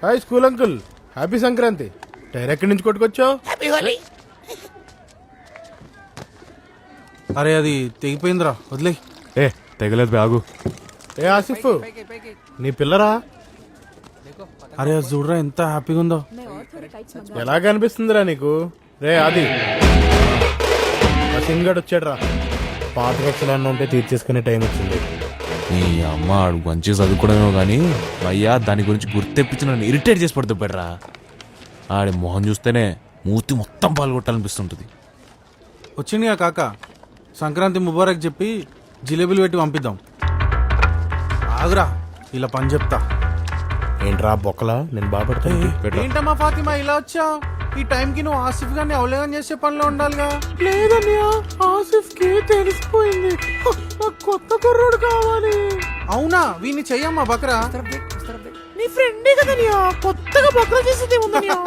Hi school uncle, happy Sankranti. Tyre ఎక్కడి నుంచి కొట్టుకొచ్చావు? అరే అది తెగిపోయిందిరా, వదిలే. ఏ తెగలేదు బాగు. ఏ ఆసిఫ్, నీ పిల్లరా? అరే అది చూడరా ఎంత హ్యాపీగా ఉందో. ఎలా కనిపిస్తుందిరా నీకు? రే ఆది, సింగడ్ వచ్చాడు రా. పాత ఖర్చులన్నీ ఉంటే తీర్చేసుకునే టైం వచ్చింది. నీ అమ్మ ఆడు మంచి చదువుకోవడమేమో కానీ అయ్యా దాని గురించి గుర్తెప్పించి నన్ను ఇరిటేట్ చేసి పడుతూ పెట్టరా. ఆడి మొహం చూస్తేనే మూతి మొత్తం పాల్గొట్టాలనిపిస్తుంటుంది. వచ్చిందిగా కాక, సంక్రాంతి ముబారక్ చెప్పి జిలేబీలు పెట్టి పంపిద్దాం. ఆగురా, ఇలా పని చెప్తా. ఏంట్రా బొక్కలా? నేను బాపడతా. ఏంటమ్మా ఫాతిమా ఇలా వచ్చావు? ఈ టైంకి నువ్వు ఆసిఫ్ గారిని అవలేగం చేసే పనిలో ఉండాలిగా. లేదన్నయ్య, ఆసిఫ్ కి తెలిసిపోయింది కొత్త కుర్రోడు కావాలి. అవునా, వీడిని చెయ్యమ్మా బక్రా. నీ ఫ్రెండే కదనియా, కొత్తగా బక్రా చేసేది ఉందనియా.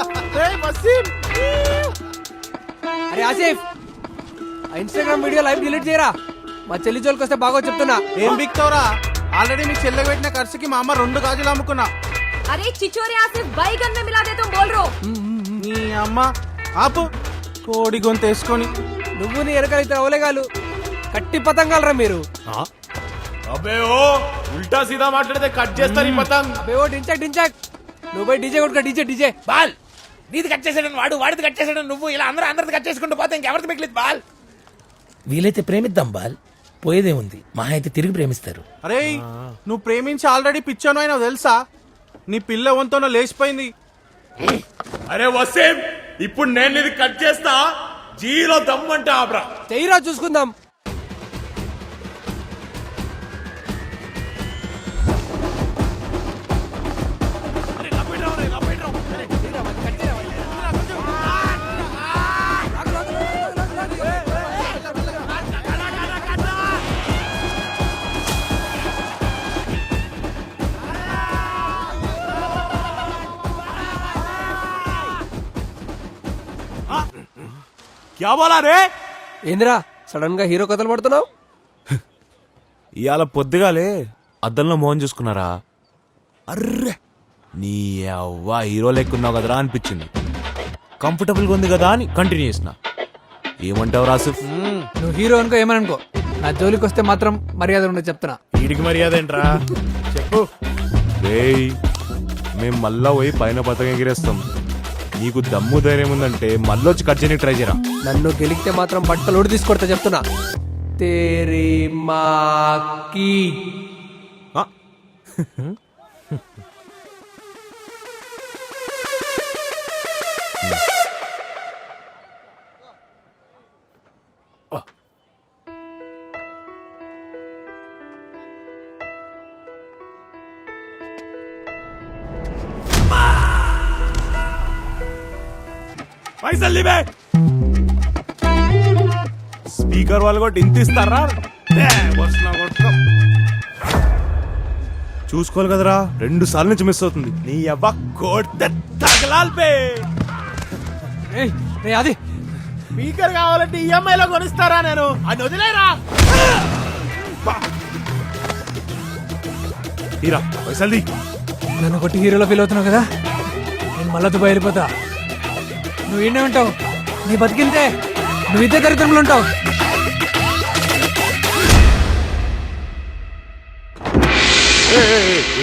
అరే ఆసిఫ్, ఆ ఇన్స్టాగ్రామ్ వీడియో లైవ్ డిలీట్ చేయరా. మా చెల్లి జోలికి వస్తే బాగో చెప్తున్నా. ఏం బిక్తావురా? ఆల్రెడీ మీ చెల్లె పెట్టిన ఖర్చుకి మా అమ్మ 2 గాజులు అమ్ముకున్నా. अरे चिचोरे आसिफ बैगन में मिला दे तुम बोल रहे हो. నీ అమ్మ ఆపు, కోడి గొంతు వేసుకొని. నువ్వు నీ ఎరకలు ఇద్దరు అవలేగాలు కట్టి పతంగాలరా మీరు. అబే ఓ ఉల్టా సీదా మాట్లాడితే కట్ చేస్తారు ఈ పతంగ్. అబే ఓ డించక్ డించక్, నువ్వు పోయి డీజే కొట్టుకో. డీజే డీజే బాల్ నీది కట్ చేసాడని వాడిది కట్ చేసాడని నువ్వు, ఇలా అందరిది కట్ చేసుకుంటూ పోతే ఇంకెవరిది మిగిలింది బాల్. వీలైతే ప్రేమిద్దాం బాల్, పోయేదేముంది, మహా అయితే తిరిగి ప్రేమిస్తారు. అరే నువ్వు ప్రేమించి ఆల్రెడీ పిచ్చాను అయినా తెలుసా? నీ పిల్ల వంతోనో లేచిపోయింది. అరే వసీం, ఇప్పుడు నేను ఇది కట్ చేస్తా, జీరో దమ్మంటే ఆబ్రా. చెయ్యిరా చూసుకుందాం. క్యా బోలా రే? ఏందిరా సడన్ గా హీరో కథలు పడుతున్నావు? ఇవాళ పొద్దుగాలే అద్దంలో మోహన్ చూసుకున్నారా, అర్రే నీ అవ్వ హీరో లెక్కున్నావు కదరా అనిపించింది. కంఫర్టబుల్గా ఉంది కదా అని కంటిన్యూ చేసిన. ఏమంటావు రాసిఫ్? నువ్వు హీరో అనుకో ఏమనుకో, నా జోలికి వస్తే మాత్రం మర్యాద ఉండదు చెప్తున్నా. వీడికి మర్యాద ఏంట్రా చెప్పు. రేయ్ మేం మళ్ళా పోయి పైన పతంగ ఎగిరేస్తాం. నీకు దమ్ము ధైర్యం ఉందంటే మళ్ళొచ్చి కట్ చేయడానికి ట్రై చేయరా. నన్ను గెలిగితే మాత్రం బట్టలు ఓడి తీసుకొడతా చెప్తున్నా. తేరీ మాకి పైసలు లిబే. స్పీకర్ వాళ్ళు కూడా ఇంత ఇస్తారా? చూసుకోవాలి కదరా, 2 సార్లు నుంచి మిస్ అవుతుంది. నీ అబ్బా కోట్ తగలాల్ బే. అది స్పీకర్ కావాలంటే ఈఎంఐలో కొనిస్తారా? నేను అది వదిలేరా. హీరా పైసలు ది. నన్ను కొట్టి హీరోలో ఫీల్ అవుతున్నావు కదా, నేను మళ్ళా దుబాయ్ వెళ్ళిపోతా. నువ్వు ఈయనే ఉంటావు, నీ బతికింతే నువ్వు ఇదే దరిద్రంలో ఉంటావు.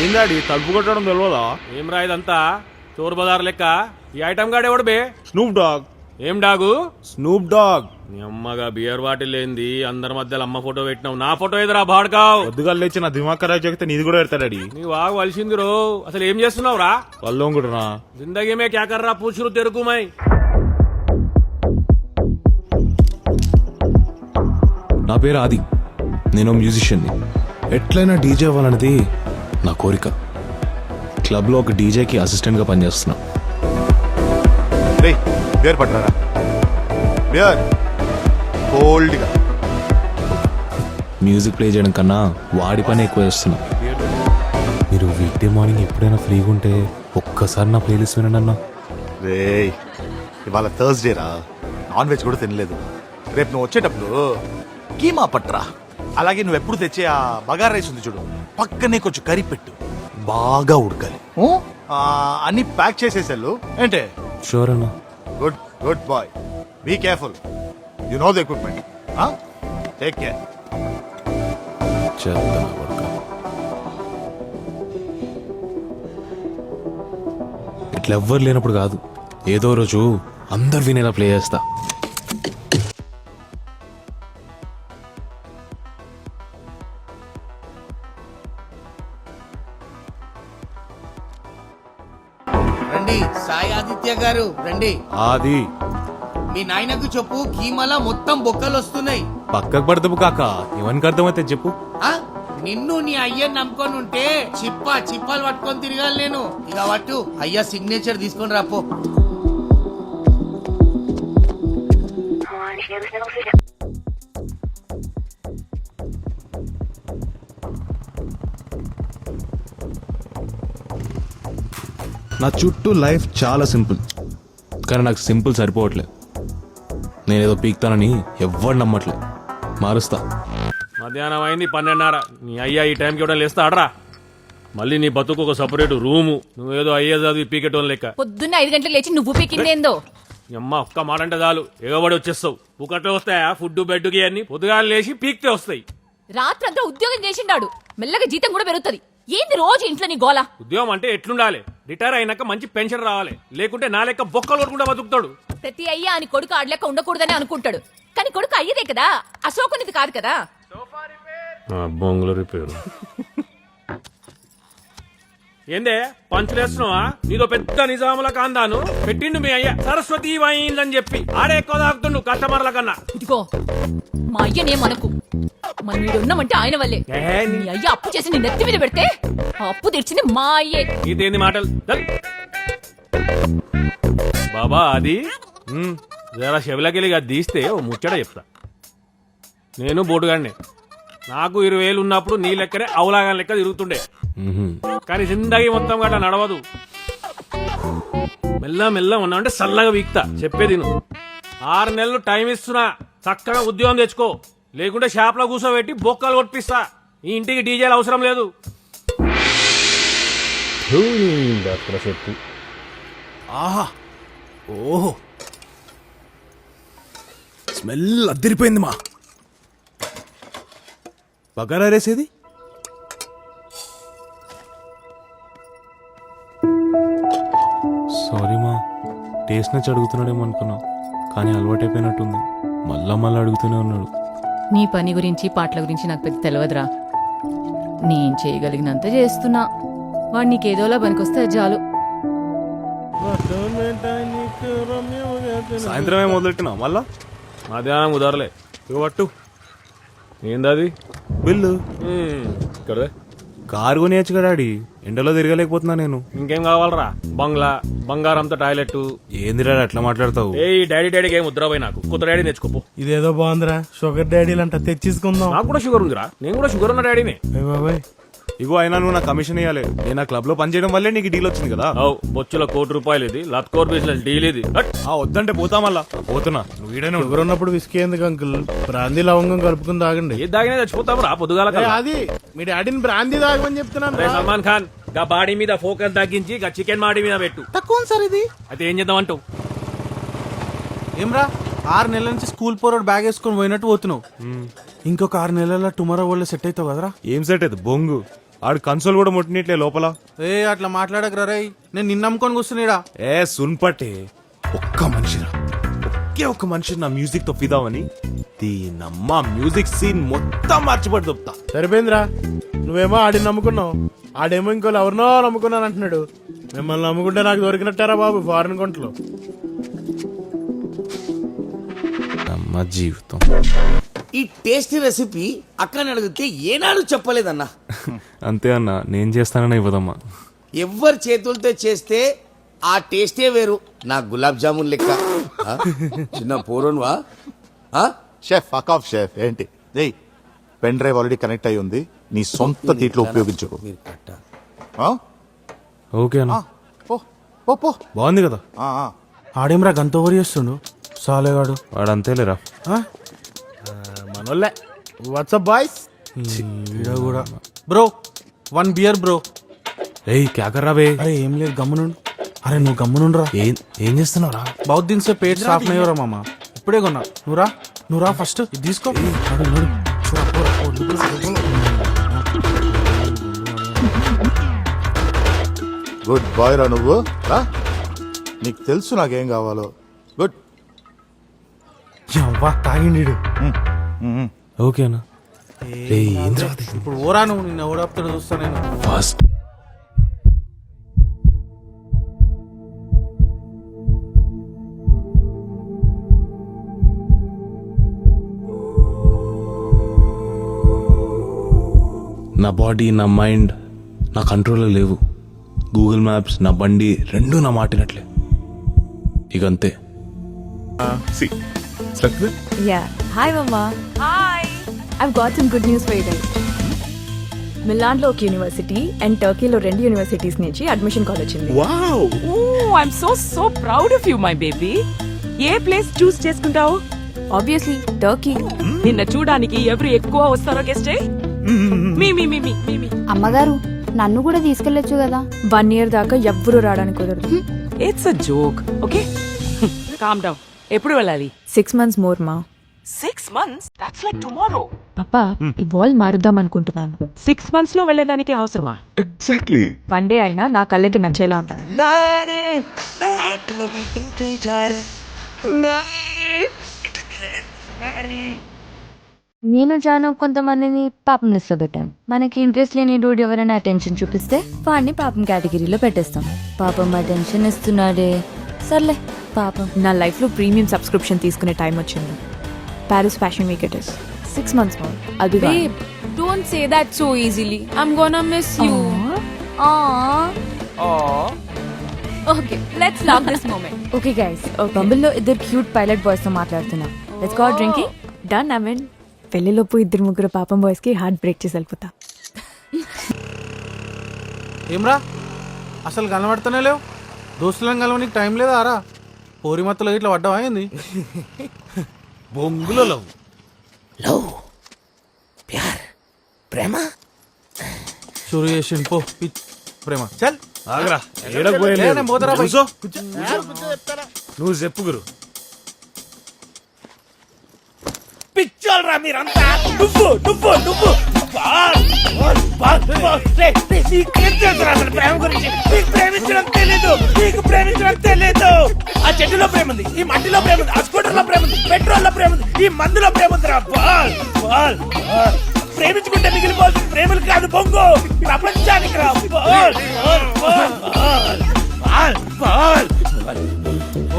ఏందాడి తలుపు కొట్టడం తెలియదా? ఏం రా ఇదంతా చోరు బజార్ లెక్క. ఈ ఐటమ్ గాడు ఎవడు బే? Snoop dog. ఏం డాగు? Snoop dog. నీ అమ్మగా బియర్ బాటిల్ ఏంది? అందరి మధ్యలో అమ్మ ఫోటో పెట్టినావు, నా ఫోటో ఎదురా బాడుకావు. పొద్దుగా లేచి నా దిమాగ్ ఖరాబ్ చెప్తే నీది కూడా పెడతాడాడి. నీ వాగు వలిసింది రో. అసలు ఏం చేస్తున్నావు రా? కల్లో కూడా జిందగీ మే క్యా కర్రా పూచురు తెరుకుమై. నా పేరు ఆది, నేను మ్యూజిషియన్ని. ఎట్లయినా డీజే అవ్వాలనేది నా కోరిక. క్లబ్లో ఒక డీజేకి అసిస్టెంట్గా పనిచేస్తున్నా. బియర్ పట్టారా? బియర్ కోల్డ్గా. మ్యూజిక్ ప్లే చేయడం కన్నా వాడి పని ఎక్కువ చేస్తున్నా. మీరు వీక్ డే మార్నింగ్ ఎప్పుడైనా ఫ్రీగా ఉంటే ఒక్కసారి నా ప్లేలిస్ట్ వినండి అన్నా. రే ఇవాళ థర్స్డే రా, నాన్ వెజ్ కూడా తినలేదు. రేపు నువ్వు వచ్చేటప్పుడు కీమా పట్రా. అలాగే నువ్వు ఎప్పుడు తెచ్చే ఆ బగారా రైస్ ఉంది చూడు, పక్కనే కొంచెం కర్రీ పెట్టు, బాగా ఉడకాలి. అన్ని ప్యాక్ చేసేసారు ఏంటే షూర్ అన్నా. Good good boy be careful you know the equipment take care చేద్దాం కొడుకా. ఇట్లా ఎవ్వరు లేనప్పుడు కాదు, ఏదో రోజు అందరు వినేలా ప్లే చేస్తా. రండి సాయి ఆదిత్య గారు రండి. ఆది మీ నాయనకు చెప్పు కీమల మొత్తం బొక్కలు వస్తున్నాయి. పక్కకు పడతావు కాక, ఎవరికి అర్థమైతే చెప్పు. ఆ నిన్ను నీ అయ్యని నమ్ముకొని ఉంటే చిప్పాలు పట్టుకొని తిరగాలి నేను. ఇక పట్టు అయ్యా సిగ్నేచర్ తీసుకొని రాపో. నా చుట్టూ లైఫ్ చాలా సింపుల్, కానీ నాకు సింపుల్ సరిపోవట్లేదు. నేనేదో పీక్తానని ఎవ్వరు నమ్మట్లేదు. మారుస్తా. మధ్యాహ్నం అయింది 12:30. నీ అయ్యా ఈ టైంకి ఇవ్వడం లేస్తా ఆడరా. మళ్ళీ నీ బతుకు ఒక సపరేట్ రూము. నువ్వేదో అయ్యే చదివి పీకెటోన్ లెక్క. పొద్దున్న 5 గంటలకు లేచి నువ్వు పీకిందేందో. నీ అమ్మ ఒక్క మాట అంటే చాలు ఎగబడి వచ్చేస్తావు. పుకట్లో వస్తాయా ఫుడ్ బెడ్కి అన్ని? పొద్దుగాలు లేచి పీక్తే వస్తాయి. రాత్రంతా ఉద్యోగం చేసిండాడు, మెల్లగా జీతం కూడా పెరుగుతుంది. ఏంది రోజు ఇంట్లో నీ గోల? ఉద్యోగం అంటే ఎట్లుండాలి? రిటైర్ అయినాక మంచి పెన్షన్ రావాలి, లేకుంటే నా లెక్క బొక్కలు కొడుకుంటా బతుకుతాడు. ప్రతి అయ్యా అని కొడుకు ఆడలేక ఉండకూడదని అనుకుంటాడు, కానీ కొడుకు అయ్యదే కదా, అశోకునిది కాదు కదా. బొంగుల రిపేరు ఏందే పంచులేస్తున్నావా? నీదో పెద్ద నిజాముల కాందాను పెట్టిండు మీ అయ్య సరస్వతి వైందని చెప్పి. ఆడే ఎక్కువ తాగుతుండు కస్టమర్ల కన్నా. ఇదిగో మా అయ్యనే మనకు, మనం వీడున్నామంటే ఆయన వల్లే. నీ అయ్య అప్పు చేసి నీ నెత్తి మీద పెడితే ఆ అప్పు తెచ్చింది మా అయ్యే. ఇదేంది మాటలు? చల్. బాబా అది జరా చెవిలకెళ్ళి తీస్తే ఓ ముచ్చట చెప్తా. నేను బోటుగాడిని. నాకు 20,000 ఉన్నప్పుడు నీ లెక్కనే అవులాగా లెక్క తిరుగుతుండే. కానీ జిందగీ మొత్తం గట్లా నడవదు. మెల్ల ఉన్నామంటే సల్లగా వీక్తా. చెప్పేది నువ్వు 6 నెలలు టైం ఇస్తున్నా, చక్కగా ఉద్యోగం తెచ్చుకో, లేకుంటే షాప్ లో కూర్చోబెట్టి బొక్కలు కొట్టిస్తా. ఈ ఇంటికి డీజేలు అవసరం లేదు. చెప్పు. ఆహా, ఓహో, స్మెల్ అద్దరిపోయింది. మా బగారా రేసేది. సారీ మా, టేస్ట్ నచ్చి అడుగుతున్నాడేమో అనుకున్నా, కానీ అలవాటైపోయినట్టుంది. మళ్ళా అడుగుతూనే ఉన్నాడు. నీ పని గురించి పాటల గురించి నాకు పెద్ద తెలియదురా. నేను చేయగలిగినంత చేస్తున్నా. వాడు నీకేదోలా పనికొస్తే అది చాలు. సాయంత్రమే మొదలెట్టినా మళ్ళా మధ్యాహ్నం కుదరలే. ఇక పట్టు. ఏందది? బిల్లు. ఇక్కడ కారు కొనియచ్చు కదా డాడీ, ఎండలో తిరగలేకపోతున్నా నేను. ఇంకేం కావాలరా? బంగ్లా, బంగారంతో టాయిలెట్. ఏంది డాడీ అట్లా మాట్లాడతావు? ఏ డాడీకి ఏం ముద్రపోయి నాకు కొత్త డాడీ తెచ్చుకోపో. ఇదేదో బాగుందిరా, షుగర్ డాడీలు అంట తెచ్చేసుకుందాం. నాకు కూడా షుగర్ ఉందిరా, నేను కూడా షుగర్ ఉన్న డాడీనే. బాబాయ్ ఇగో అయినా నువ్వు నా కమిషన్ ఇవ్వాలి. నేను ఆ క్లబ్ లో పనిచేయడం వల్లే నీకు డీల్ వచ్చింది కదా. బొచ్చుల ₹1,00,00,000 ఇది, లత్కోర్ బిజినెస్ డీల్ ఇది. వద్దంటే పోతా మళ్ళా. పోతున్నా, నువ్వు ఈడనే షుగర్ ఉన్నప్పుడు విస్కీ ఎందుకు అంకుల్? బ్రాందీ లవంగం కలుపుకుని తాగండి. ఏ దాగినా చచ్చిపోతాం రా పొద్దుగాల. అది మీ డాడీని బ్రాందీ తాగమని చెప్తున్నాను. సల్మాన్ ఖాన్ గా బాడీ మీద ఫోకస్ తగ్గించి గా చికెన్ బాడీ మీద పెట్టు. తక్కువ సార్ ఇది. అయితే ఏం చేద్దాం అంటావు? ఏమ్రా 6 నెలల నుంచి స్కూల్ పోరాడు బ్యాగ్ వేసుకొని పోయినట్టు పోతున్నావు. ఇంకొక 6 నెలల టుమారో వరల్డ్ సెట్ అవుతావు కదరా? ఏం సెట్ అయితే బొంగు. ఆడు కన్సోల్ కూడా ముట్టినట్లే లోపల. ఏ అట్లా మాట్లాడకరా రే, నేను నిన్న నమ్ముకొని కూర్చున్నాడా. ఏ సున్పట్టే, ఒక్క మనిషిరా, ఒక్క మనిషి నా మ్యూజిక్ తో ఫిదావని దీనమ్మ మ్యూజిక్ సీన్ మొత్తం మార్చిపడి చెప్తా. సరిపోయిందిరా, నువ్వేమో ఆడిని నమ్ముకున్నావు, ఆడేమో ఇంకోళ్ళు ఎవరినో నమ్ముకున్నాను అంటున్నాడు. మిమ్మల్ని నమ్ముకుంటే నాకు దొరికినట్టారా బాబు ఫారెన్ కొంటలో. అమ్మ జీవితం. ఈ టేస్టీ రెసిపీ అక్కని అడిగితే ఏనాడు చెప్పలేదన్నా. అంతే అన్న, నేను చేస్తానని ఇవ్వదమ్మా. ఎవ్వరి చేతులతో చేస్తే ఆ టేస్టే వేరు. నా గులాబ్ జామున్ లెక్క. ఆ? చిన్న పోరోన్వా? Chef fuck off chef. ఏంటి పెన్ డ్రైవ్ ఆల్రెడీ కనెక్ట్ అయి ఉంది, నీ సొంత తీట్లో ఉపయోగించుకో. ఓకే అన్న, బాగుంది కదా. ఆడేమ్రా గంత ఓవర్ చేస్తుండు సాలేగాడు. వాడు అంతేలేరా. మనోళ్ళే. వాట్సాప్ బాయ్స్ కూడా. Bro 1 beer bro. ఏయ్ క్యా కర్రా బే అరే ఏం లేదు గమ్మునుండు. అరే నువ్వు గమ్మునుండ్రా. ఏం చేస్తున్నావురా? बहुत दिन से पेट साफ नहीं हो रहा मामा. ఇప్పుడే కొన్నా. నువ్వు రా ఫస్ట్ ఇది తీసుకో. నడు, నడు. గుడ్ బాయ్ రా నువ్వు రా. నీకు తెలుసు నాకేం కావాలో. గుడ్. యవ్వా తాగిండు. ఓకేనా? ఇప్పుడు ఓరా నువ్వు నిన్న ఓడాపుతాడు చూస్తా నేను. ఫస్ట్ నా బాడీ నా మైండ్ నా కంట్రోల్లో లేవు. గూగుల్ మ్యాప్స్ నా బండి రెండూ నా మాటినట్లే. ఇక అంతే. Yeah. Hi, Mama. Hi. I've got some good news for you guys. మిలాన్లో ఒక యూనివర్సిటీ అండ్ టర్కీలో 2 యూనివర్సిటీస్ నుంచి అడ్మిషన్ కాల్ వచ్చింది. I'm so proud of you my baby. ఏ ప్లేస్ చూస్ చేసుకుంటావు? Obviously Turkey. నిన్న చూడడానికి ఎవరు ఎక్కువ వస్తారో గెస్ట్ మీ అమ్మగారు నన్ను కూడా తీసుకెళ్లొచ్చు కదా. 1 year దాకా ఎవ్వరూ రావడానికి కుదరదు. It's a joke. Okay calm down. ఎప్పుడు వెళ్ళాలి? 6 months మోర్ మా. 6 months? That's like tomorrow. పాపా ఈ బాల్ మారుద్దాం అనుకుంటున్నాను. 6 months లో వెళ్ళడానికి అవసరమా? ఎగ్జాక్ట్లీ. 1 day అయినా నా కళ్ళకి నచ్చేలా ఉంటాను. నేను జాను కొంతమందిని పాపం లిస్ట్ లో పెట్టాను. మనకి ఇంట్రెస్ట్ లేని డూడ్ ఎవరైనా అటెన్షన్ చూపిస్తే వాడిని పాపం కేటగిరీలో పెట్టేస్తాం. పాపం అటెన్షన్ ఇస్తున్నాడే, సర్లే పాపం. నా లైఫ్ లో ప్రీమియం సబ్స్క్రిప్షన్ తీసుకునే టైం వచ్చింది. Paris fashion week it is. 6 months more. I'll be back. Don't say that so easily. I'm gonna miss you. Okay, let's love this moment. Okay guys, Bumble లో 2 cute pilot boys తో మాట్లాడుతున్నా. Let's go drinking. Done amen. పెళ్లిలోపు 2-3 పాపం boys కి heart break చేసి వెళ్ళిపోతా. ఏమ్రా అసలు కనబడతానే లేవు. దోస్తులను కలవనికి టైం లేదా రా? పోరి మత్తలో ఇట్లా పడ్డావా ఏంది? బొంగులో లవ్. లవ్ ప్యార్ ప్రేమ షురు చేసిండు పో ప్రేమ. చల్ ఆగరా. నేను పోతారా బై. నువ్వు చెప్పు గురు. పిచ్చోల్రా మీరంతా. నువ్వు నీకేం తెలుసురా అసలు ప్రేమ గురించి? నీకు ప్రేమించడం తెలీదు. ఆ చెట్టులో ప్రేమ ఉంది, ఈ మట్టిలో ప్రేమ ఉంది, ఆ స్కూటర్ లో ప్రేమ ఉంది, పెట్రోల్ లో ప్రేమ ఉంది, ఈ మందులో ప్రేమ ఉందిరా. బాల్ ప్రేమించుకుంటే మిగిలిపోతుంది ప్రేమలు కాదు బొంగు, ప్రపంచానికి రా. బాల్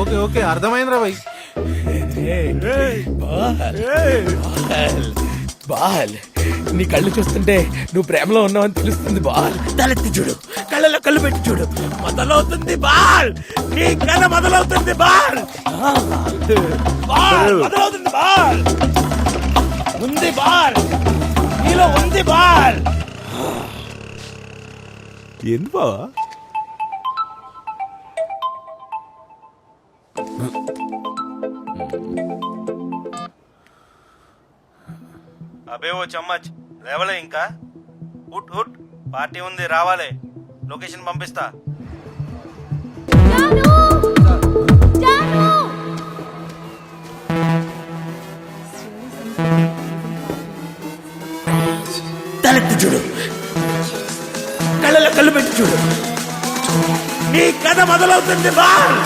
ఓకే ఓకే అర్థమైందిరా బై. బాల్ నీ కళ్ళు చూస్తుంటే నువ్వు ప్రేమలో ఉన్నావని తెలుస్తుంది. బాల్ తలెత్తి చూడు, కళ్ళలో కళ్ళు పెట్టి చూడు. మొదలవుతుంది బాల్, నీ కథ మొదలవుతుంది. బాల్ మొదలవుతుంది. బాల్ ఉంది, బాల్ నీలో ఉంది. బాల్ ఏంది బావా? అబే ఓ చమ్మచ్ లేవలే ఇంకా? హుట్ హుట్ పార్టీ ఉంది రావాలే. లొకేషన్ పంపిస్తా. తలెత్తి చూడు, కళ్ళలో కళ్ళు పెట్టి చూడు. నీ కథ మొదలవుతుంది. బాల్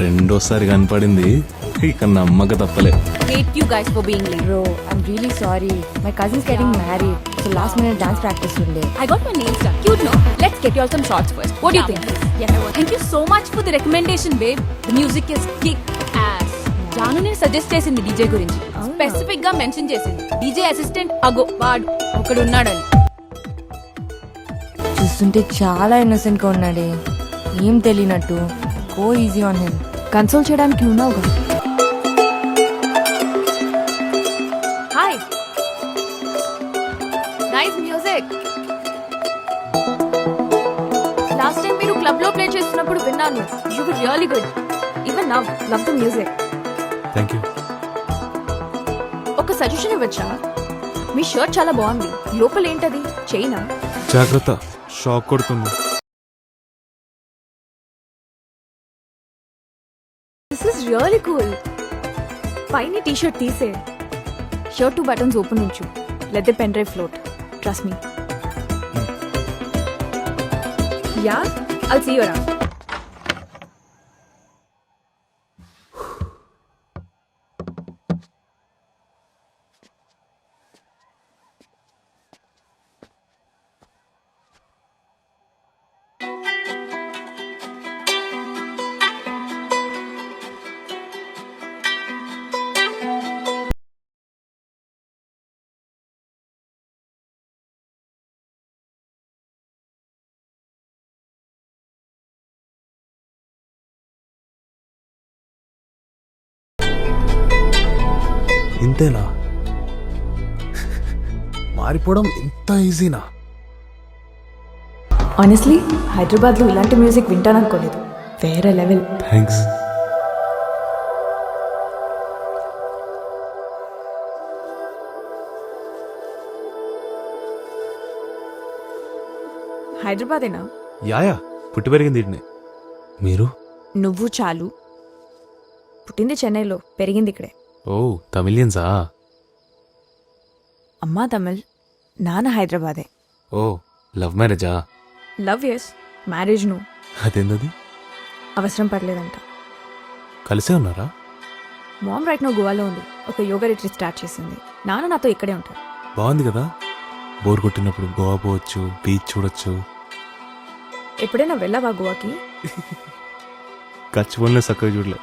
రెండోసారి కనపడింది, ఇక నమ్మక తప్పలే. Hate you guys for being late. Bro, I'm really sorry. My cousin's getting married, so last minute dance practice unde. I got my nails done. Cute, no? Let's get you all some shots first. What do you think? Yes. Thank you so much for the recommendation, babe. The music is kick ass. Janu నేను suggest చేసింది DJ గురించి. Specific గా mention చేసింది DJ assistant అగో వాడు ఒకడు ఉన్నాడని. చూస్తుంటే చాలా ఇన్నోసెంట్ గా ఉన్నాడే, ఏం తెలియనట్టు. Go easy on him. Console చేయడానికి ఉన్నావు కదా. Hi, nice music. Last time మీరు క్లబ్ లో ప్లే చేస్తున్నప్పుడు విన్నాను. You were really good. Even now love the music. Thank you. ఒక సజెషన్ ఇవ్వచ్చా? మీ షర్ట్ చాలా బాగుంది, లోపల ఏంటది? చైనా? జాగ్రత్త, షాక్ కొడుతుంది. This is really cool. పైన టీ షర్ట్ తీసే, షర్ట్ 2 బటన్స్ ఓపెన్ ఉంచు, let the pen drive float, trust me. Yeah, I'll see you around. ఇంతేనా? మారిపోవడం ఇంత ఈజీనా? ఆనెస్ట్లీ హైదరాబాద్లో ఇలాంటి మ్యూజిక్ వింటాననుకోలేదు. వేరే లెవెల్. థ్యాంక్స్. హైదరాబాదేనా? యాయా, పుట్టి పెరిగింది ఇట్నే. మీరు? నువ్వు చాలు. పుట్టింది చెన్నైలో, పెరిగింది ఇక్కడే. ఓ, తమిళియన్సా? అమ్మా తమిళ్, నాన్న హైదరాబాదే. ఓ, లవ్ మ్యారేజా? లవ్ ఎస్, మ్యారేజ్ నువ్వు. అదేందది? అవసరం పడలేదంట. కలిసే ఉన్నారా? మామ్ రైట్ నో గోవాలో ఉంది, ఒక యోగా రిట్రీట్ స్టార్ట్ చేసింది. నాన్న నాతో ఇక్కడే ఉంటారు. బాగుంది కదా, బోర్ కొట్టినప్పుడు గోవా పోవచ్చు, బీచ్ చూడొచ్చు. ఎప్పుడైనా వెళ్ళావా గోవాకి? ఖర్చు పనులే చక్కగా చూడలే.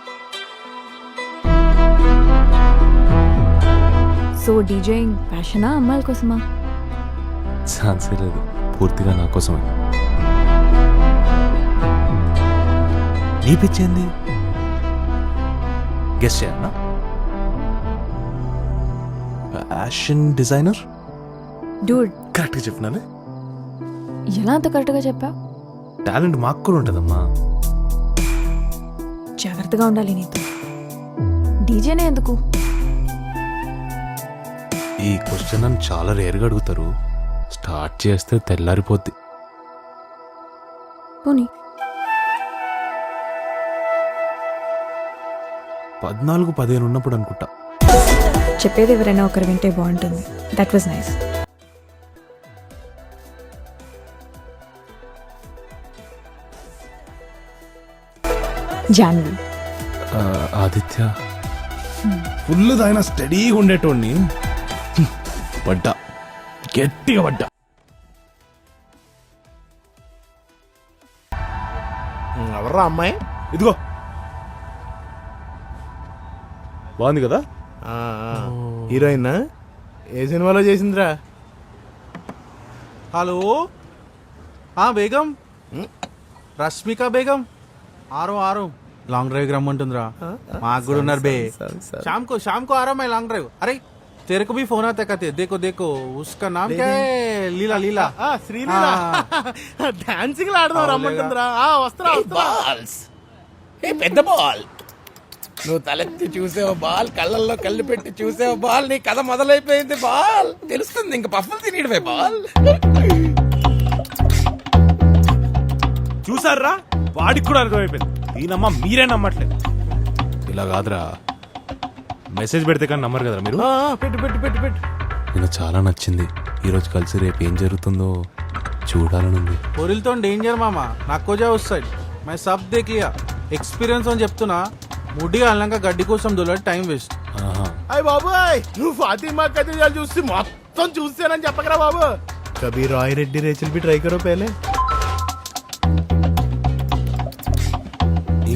సో డీజేయింగ్ ప్యాషనా, అమ్మాయిల కోసమా? ఛాన్సే లేదు, పూర్తిగా నా కోసమే. నీ పిచ్చేంది? గెస్ట్ చేయన్నా? Fashion designer? డూడ్, కరెక్ట్గా చెప్పినానే. ఎలా అంత కరెక్ట్గా చెప్పా? టాలెంట్ మాకు కూడా ఉంటుందమ్మా. జాగ్రత్తగా ఉండాలి నీతో. డీజేనే ఎందుకు? ఈ క్వశ్చన్ నన్ను చాలా రేర్గా అడుగుతారు. స్టార్ట్ చేస్తే తెల్లారిపోద్ది. పోనీ 14-15 ఉన్నప్పుడు అనుకుంటా. చెప్పేది ఎవరైనా ఒకరు వింటే బాగుంటుంది. That was nice. Janvi. Aditya full దాయిన స్టడీగా ఉండేటోడిని పడ్డా, గట్టిగా పడ్డా. ఎవర్రా అమ్మాయి? ఇదిగో, బాగుంది కదా? హీరోయిన్ ఏ సినిమాలో చేసిందిరా? హలో, బేగం, రష్మిక బేగం. ఆరో లాంగ్ డ్రైవ్ రమ్మంటుందిరా. మాకు కూడా ఉన్నారు బే. शाम को आ रहा मैं लॉन्ग ड्राइव. अरे तेरे को भी फोन आता कहते, देखो उसका नाम क्या है? लीला. శ్రీలీల డాన్సింగ్ ఆడదాం రమ్మంటుందిరా. వస్త్రా బాల్స్, ఏ పెద్ద బాల్, నువ్వు తలెత్తి చూసావు బాల్, కళ్ళల్లో కళ్ళు పెట్టి చూసావు బాల్, నీ కథ మొదలైపోయింది బాల్. తెలుస్తుంది ఇంక పఫ్ఫలు తినేయడమే బాల్. చూసారా, వాడికి కూడా అర్థమైపోయింది. ఈయనమ్మ మీరే నమ్మట్లేదు. ఇలా కాదురా, మెసేజ్ పెడితే కానీ నమ్మరు కదా మీరు. పెట్టు. నేను చాలా నచ్చింది. ఈరోజు కలిసి రేపు ఏం జరుగుతుందో చూడాలనుంది. పొరిల్తో డేంజర్ మామ, నాకు జా ఉస్ సైడ్. मैं सब देख लिया, एक्सपीरियंस అని చెప్తున్నా. ముడి అల్లంక గడ్డి కోసం దొలటి టైం వేస్ట్. అయ్య బాబు, నువ్వు ఫాతిమా కథ చూసి మొత్తం చూసానని చెప్పకరా బాబు. కబీ రాయ్ రెడ్డి రేచల్ బి ట్రై కరో పహలే.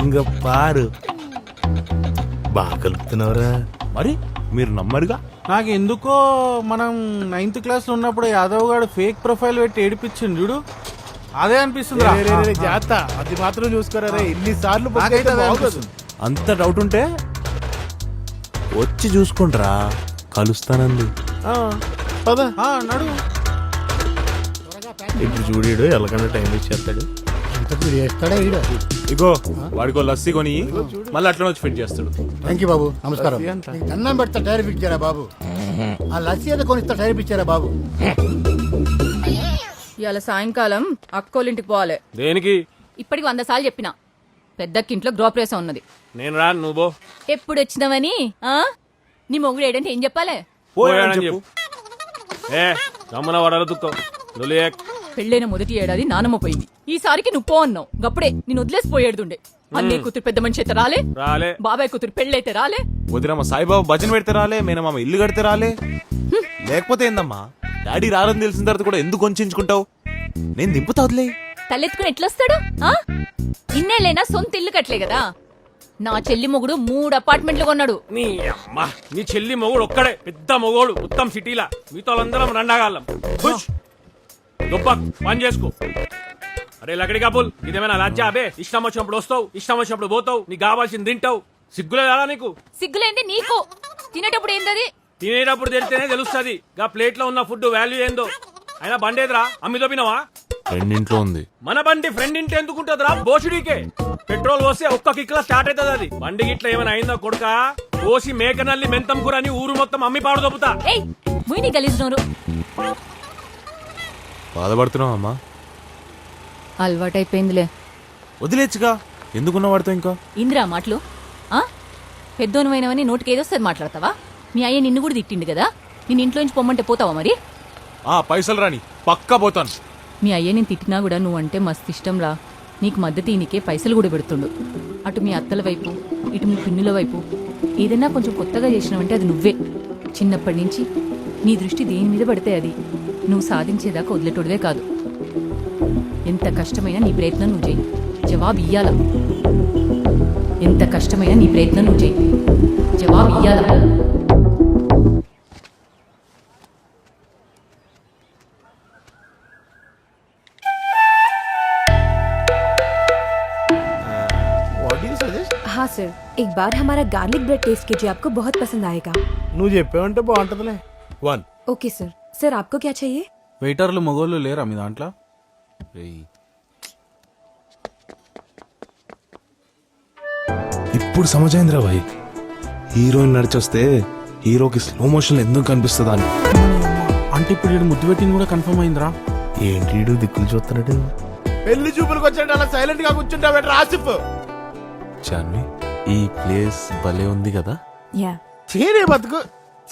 ఇంక పారు. బాగా కలుపుతున్నావురా. మరి మీరు నమ్మరుగా. నాకు ఎందుకో మనం 9th క్లాస్ లో ఉన్నప్పుడు యాదవ్ గారు ఫేక్ ప్రొఫైల్ పెట్టి ఏడిపించింది చూడు, అదే అనిపిస్తుంది. జాత అది మాత్రం చూసుకోరా రే. ఇన్నిసార్లు అంత డౌట్ ఉంటే వచ్చి చూసుకుంటారా, కలుస్తానంది. నడు. ఇప్పుడు చూడీడు ఎలాగన్నా టైం వేస్ట్ చేస్తాడు. ఇంత చేస్తాడా ఈడ ఇగో వాడికో లస్సీ కొని మళ్ళీ అట్లా వచ్చి ఫిట్ చేస్తాడు. థ్యాంక్ యూ బాబు, నమస్కారం. నీకు దండం పెడతా టైర్ ఇచ్చారా బాబు? ఆ లస్సీ ఏదో కొనిస్తా టైర్ ఇచ్చారా బాబు? ఇవాళ సాయంకాలం అక్కోలింటికి పోవాలి. దేనికి? ఇప్పటికి 100 సార్లు చెప్పిన పెద్దక్కింట్లో గృహప్రవేశం ఉన్నది. నేను రాను, నువ్వు పో. ఎప్పుడు వచ్చినావని నీ మొగుడు ఏడంటే ఏం చెప్పాలి? పోయాడని చెప్పు. ఏ గమ్మన వడలు దుక్కో లొలియక్. పెళ్ళైన మొదటి ఏడాది నానమ్మ పోయింది. ఈసారికి నువ్వు పో అన్నావు. గప్పుడే నేను వదిలేసిపోయేడుండే. అన్నీ కూతురు పెద్ద మనిషి అయితే రాలే, రాలే. బాబాయ్ కూతురు పెళ్ళైతే రాలే. వదినమ్మ సాయిబాబా భజన పెడితే రాలే, మేనమామ ఇల్లు కడితే రాలే. లేకపోతే ఏందమ్మా, డాడీ రారని తెలిసిన తర్వాత కూడా ఎందుకు కొంచుకుంటావు? నేను దింపుతా వదిలే. తలెత్తుకుని ఎట్లొస్తాడు? ఇన్నేళ్ళైనా సొంత ఇల్లు కట్టలే కదా. నా చెల్లి మొగుడు 3 అపార్ట్మెంట్లు కొన్నాడు. నీ అమ్మా, నీ చెల్లి మొగుడు ఒక్కడే పెద్ద మొగోడు మొత్తం సిటీలా. మీతో వాళ్ళందరం రండాగాళ్ళం. పని చేసుకో. అరే లకడి కబుల్, ఇదేమైనా లజ్జా? అబే ఇష్టం వచ్చినప్పుడు వస్తావు, ఇష్టం వచ్చినప్పుడు పోతావు, నీకు కావాల్సింది తింటావు. సిగ్గులే కదా నీకు? సిగ్గులేంది నీకు? తినేటప్పుడు ఏందది? తినేటప్పుడు తెలిస్తేనే తెలుస్తుంది గా ప్లేట్ లో ఉన్న ఫుడ్ వాల్యూ ఏందో. అయినా బండేదిరా, అమ్మిదో పినవా? రెండింట్లో ఉంది. మన బండి ఫ్రెండ్ ఇంటి ఎందుకు ఉంటుందిరా? బోషుడికే పెట్రోల్ పోస్తే ఒక్క కిక్ లో స్టార్ట్ అవుతుంది. అది బండి గిట్ల ఏమైనా అయిందో కొడుక, పోసి మేకనల్లి మెంతం కూర అని ఊరు మొత్తం అమ్మి పాడు దొబ్బుతా. బాధపడుతున్నావు అమ్మా? అలవాటైపోయిందిలే, వదిలేచ్చుగా. ఎందుకున్న వాడితో ఇంకా ఇందిరా మాటలు. పెద్దోనమైనవని నోటికి ఏదొస్తుంది మాట్లాడతావా? మీ అయ్య నిన్ను కూడా తిట్టిండు కదా. నేను ఇంట్లోంచి పొమ్మంటే పోతావా మరి? పైసలు రాని పక్కా పోతాను. మీ అయ్య నేను తిట్టినా కూడా నువ్వంటే మస్తు ఇష్టం రా. నీకు మద్దతు ఈయనకే పైసలు కూడా పెడుతుండు. అటు మీ అత్తల వైపు, ఇటు మీ పిన్నుల వైపు. ఏదైనా కొంచెం కొత్తగా చేసినావంటే అది నువ్వే. చిన్నప్పటి నుంచి నీ దృష్టి దేని మీద పడితే అది నువ్వు సాధించేదాకా వదిలేటోడివే కాదు. ఎంత కష్టమైనా నీ ప్రయత్నం నువ్వు చేయి, జవాబు ఇయ్యాల. ఎంత కష్టమైనా నీ ప్రయత్నం నువ్వు చేయి, జవాబు ఇయ్యాల. हाँ सर, एक बार हमारा गार्लिक ब्रेड टेस्ट कीजिए, आपको बहुत पसंद आएगा. నువ్వు చెప్పావంటే బాగుంటదిలే. 1 ओके सर. सर आपको क्या चाहिए? వెయిటర్లు మొగోళ్ళు లేరా మీ దాంట్లో? ఇప్పుడు సమజైందిరా భాయ్. హీరోయిన్ నడిచొస్తే హీరోకి స్లో మోషన్ ఎందుకు కనిపిస్తుందా అని. అంటే ఇప్పుడు వీడు ముద్దు పెట్టింది కూడా కన్ఫర్మ్ అయిందిరా. ఏంటి దిక్కులు చూస్తున్నాడు? పెళ్లి చూపులకు వచ్చాడు అలా సైలెంట్ గా కూర్చుంటావేంటి ఆసిఫ్? చాన్వి, ఈ ప్లేస్ భలే ఉంది కదా. యా. చీరే బతుకు.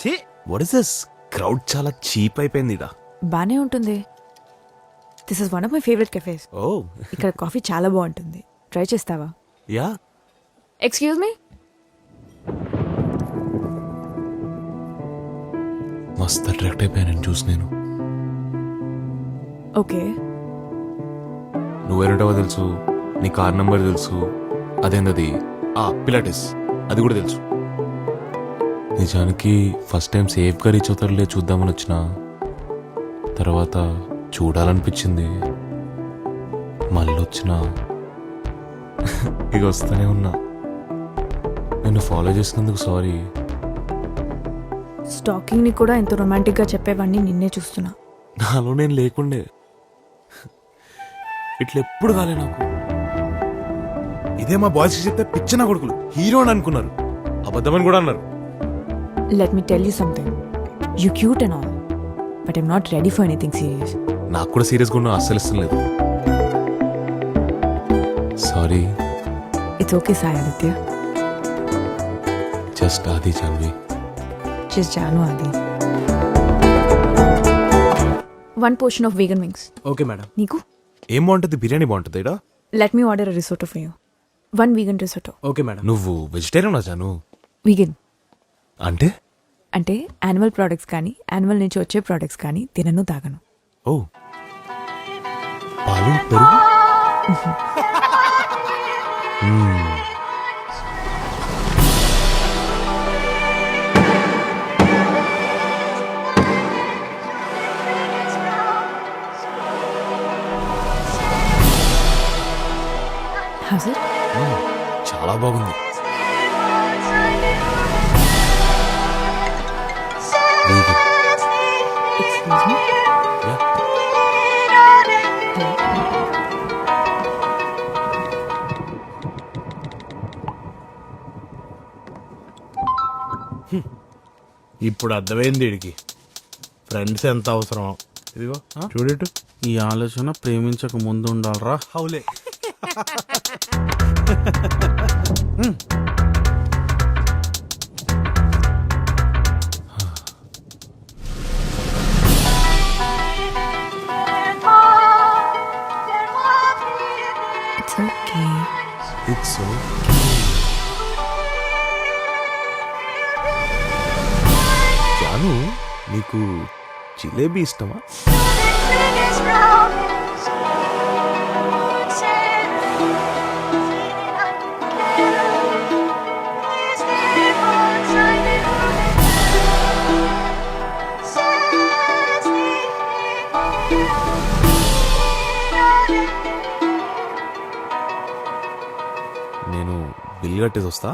చీ, వాట్ ఇస్ దిస్? క్రౌడ్ చాలా చీప్ అయిపోయింది ఇదా. బానే ఉంటుంది. This is one of my favourite cafes. ఓ, ఇక్కడ కాఫీ చాలా బాగుంటుంది. ట్రై చేస్తావా? యా. Excuse me. మస్త్ అట్రాక్ట్ అయిపోయాను చూసి నేను. ఓకే. నువ్వెరటవో తెలుసు, నీ కార్ నంబర్ తెలుసు, అదేందది పిలాటిస్ అది కూడా తెలుసు. నిజానికి ఫస్ట్ టైం సేఫ్గా రీచ్ అవుతారులే చూద్దామని వచ్చిన తర్వాత చూడాలనిపించింది. మళ్ళీ వచ్చిన ఇక వస్తూనే ఉన్నా. నేను ఫాలో చేసినందుకు సారీ. స్టాకింగ్ ని కూడా ఎంతో రొమాంటిక్ గా చెప్పేవాడిని నిన్నే చూస్తున్నా. నాలో నేను లేకుండే. ఇట్లా ఎప్పుడు కాలే నాకు. ఇదే మా బాయ్స్ కి చెప్తే పిచ్చిన కొడుకులు హీరో అని అనుకున్నారు, అబద్ధమని కూడా అన్నారు. Let me tell you something. You cute and all, but I'm not ready for anything serious. నాకు కూడా సీరియస్గా ఉన్నా అస్సలు ఇష్టం లేదు. Sorry. It's okay Sai Aditya. Just Adi Janvi. Just Janu Adi. One portion of vegan wings. Okay madam. నీకు ఏం బాగుంటుంది? బిర్యానీ బాగుంటుంది ఇడా. Let me order risotto for you. One vegan risotto. Okay madam. నువ్వు వెజిటేరియన్ జాను? వీగన్ అంటే అంటే యానిమల్ ప్రోడక్ట్స్ కానీ యానిమల్ నుంచి వచ్చే ప్రోడక్ట్స్ కానీ తినను తాగను. ఓ, పాలు పెరుగు. How's it? చాలా బాగుంది. Excuse me? ఇప్పుడు అర్థమైంది వీడికి ఫ్రెండ్స్ ఎంత అవసరం. ఇదిగో చూడేటు. ఈ ఆలోచన ప్రేమించక ముందు ఉండాలరా. హౌలే. ఇట్స్ జాను, నీకు జిలేబీ ఇష్టమా? నేను బిల్లు కట్టేసి వస్తా.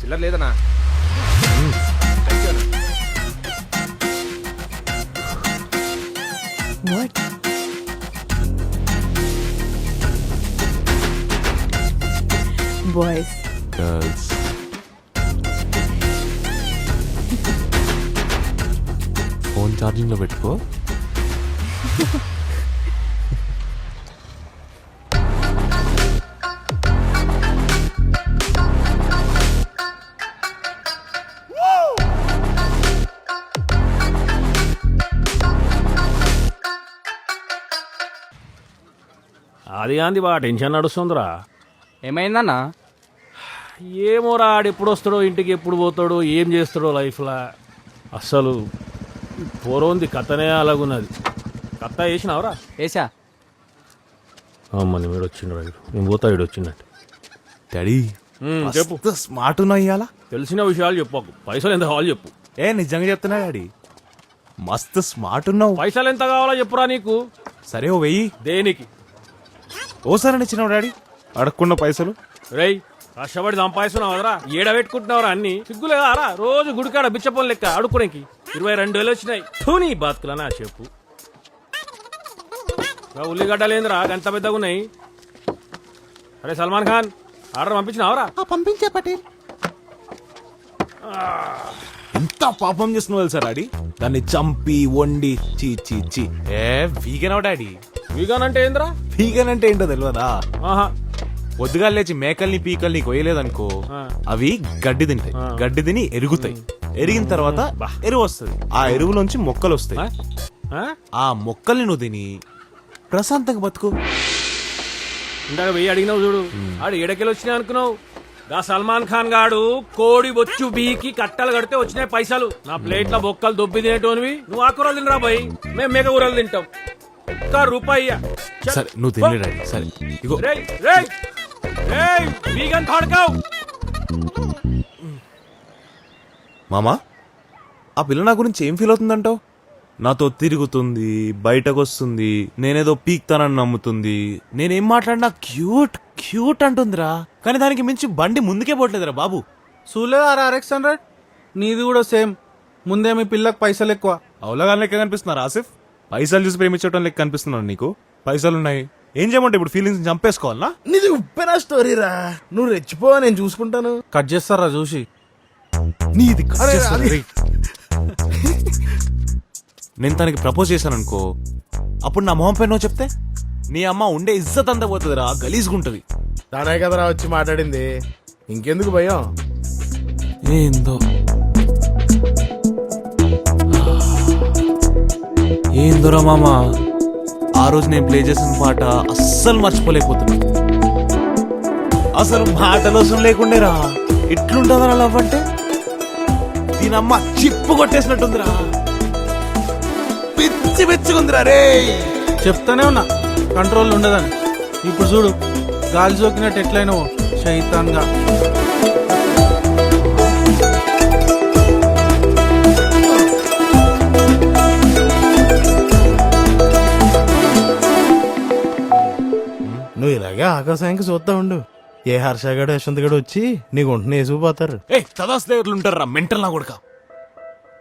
చిల్లర లేదనా? Boys. గర్ల్స్. ఫోన్ ఛార్జింగ్ లో పెట్టుకో. అది గాంధీ బాగా టెన్షన్ నడుస్తుందిరా. ఏమైందన్నా? ఏమోరా, ఆడు ఎప్పుడు వస్తాడో, ఇంటికి ఎప్పుడు పోతాడో, ఏం చేస్తాడో లైఫ్లో. అస్సలు పోరోంది కథనే అలాగున్నది. కథ వేసినావురా? ఏసా. అమ్మని వీడు వచ్చిండు. నేను పోతా, వీడు వచ్చిండట. డాడీ చెప్పు. స్మార్ట్ ఉన్నా ఇయ్యాలా? తెలిసిన విషయాలు చెప్పకు. పైసలు ఎంత కావాలో చెప్పు. నిజంగా చెప్తున్నా డాడీ, మస్తు స్మార్ట్ ఉన్నావు. పైసలు ఎంత కావాలో చెప్పురా. నీకు సరే ఓ 1000. దేనికి? ఓసారి ఇచ్చినావు డాడీ, అడగకుండా పైసలు. రేయ్, కష్టపడి సంపాదిస్తున్నావు కదరా, ఏడ పెట్టుకుంటున్నావురా అన్ని? సిగ్గులేదారా? రోజు గుడికాడ బిచ్చపొన్ లెక్క అడుక్కునేకి 22,000 వచ్చినాయి. నీ బతుకులనా చెప్పు. ఉల్లిగడ్డలేందిరా గంత పెద్దగా ఉన్నాయి? అరే సల్మాన్ ఖాన్, ఆర్డర్ పంపించినావరా? పంపించే పటేల్. ఎంత పాపం చేస్తున్నావు తెలుసా డాడీ? దాన్ని చంపి వండి చీ చీ చీ. Vegan daddy. వీగన్ అంటే ఏందిరా? వీగన్ అంటే ఏంటో తెలియదా? ఆహా. పొద్దుగా లేచి మేకల్ని పీకల్ని కొయ్యలేదనుకో, అవి గడ్డి తింటాయి. గడ్డి తిని ఎరుగుతాయి. ఎరిగిన తర్వాత ఎరువు వస్తుంది. ఆ ఎరువులోంచి మొక్కలు వస్తాయి. ఆ మొక్కల్ని నువ్వు తిని ప్రశాంతంగా బతుకు. ఇందాక వెయ్యి అడిగినావు చూడు, ఆడు ఏడకెళ్ళి వచ్చినాయి అనుకున్నావు? దా సల్మాన్ ఖాన్ గాడు కోడి బొచ్చు బీకి కట్టలు కడితే వచ్చినాయి పైసలు. నా ప్లేట్ లో బొక్కలు దొబ్బి తినేటోనివి నువ్వు ఆ కూరలు తినరా పోయి, మేము మేక కూరలు తింటాం. ఒక్క రూపాయి. సరే నువ్వు తినలే డాడీ. సరే ఇగో. వీగన్ థాడ్కావ్. మామా, ఆ పిల్ల నా గురించి ఏం ఫీల్ అవుతుందంటావు? నాతో తిరుగుతుంది, బయటకు వస్తుంది, నేనేదో పీక్తానని నమ్ముతుంది. నేనేం మాట్లాడినా క్యూట్ క్యూట్ అంటుందిరా. కానీ దానికి మించి బండి ముందుకే పోవట్లేదురా బాబు. చూలేదా RX-100? నీది కూడా సేమ్. ముందే మీ పిల్లకి పైసలు ఎక్కువ. అవులాగా లెక్క కనిపిస్తున్నారు ఆసిఫ్. పైసలు చూసి ప్రేమించడం లెక్క కనిపిస్తున్నాడు నీకు. పైసలున్నాయి, ఏం చేయమంటే ఇప్పుడు ఫీలింగ్స్ చంపేసుకోవాలనా? నీది ఉప్పెనా స్టోరీరా. నువ్వు రెచ్చిపో, నేను చూసుకుంటాను. కట్ చేస్తారా చూసి? నీది నేను తనకి ప్రపోజ్ చేశాను అనుకో, అప్పుడు నా మొహం పైన చెప్తే నీ అమ్మ ఉండే ఇజ్జత్ అంతా పోతుందిరా, గలీజ్గుంటది. దానే కదరా వచ్చి మాట్లాడింది, ఇంకెందుకు భయం? ఏందో ఏందోరా మామా, ఆ రోజు నేను ప్లే చేసిన పాట అస్సలు మర్చిపోలేకపోతున్నా. అసలు మాటలు అవసరం లేకుండేరా. ఎట్లుంటుందా లవ్ అంటే? దీనమ్మ చిప్పు కొట్టేసినట్టుందిరా. పిచ్చి పిచ్చుకుందిరా రే. చెప్తానే ఉన్నా కంట్రోల్ ఉండదని. ఇప్పుడు చూడు, గాలి సోకినట్టు ఎట్లయినావో శైతాన్గా. నువ్వు ఇలాగే ఆకాశానికి చూస్తా ఉండు. ఏ హర్షగాడు యశ్వంత్ గడు వచ్చి నీ గుంటనే వేసుకుపోతారు. తదాస్ ఉంటారు రా మెంటల్ నా కొడుక.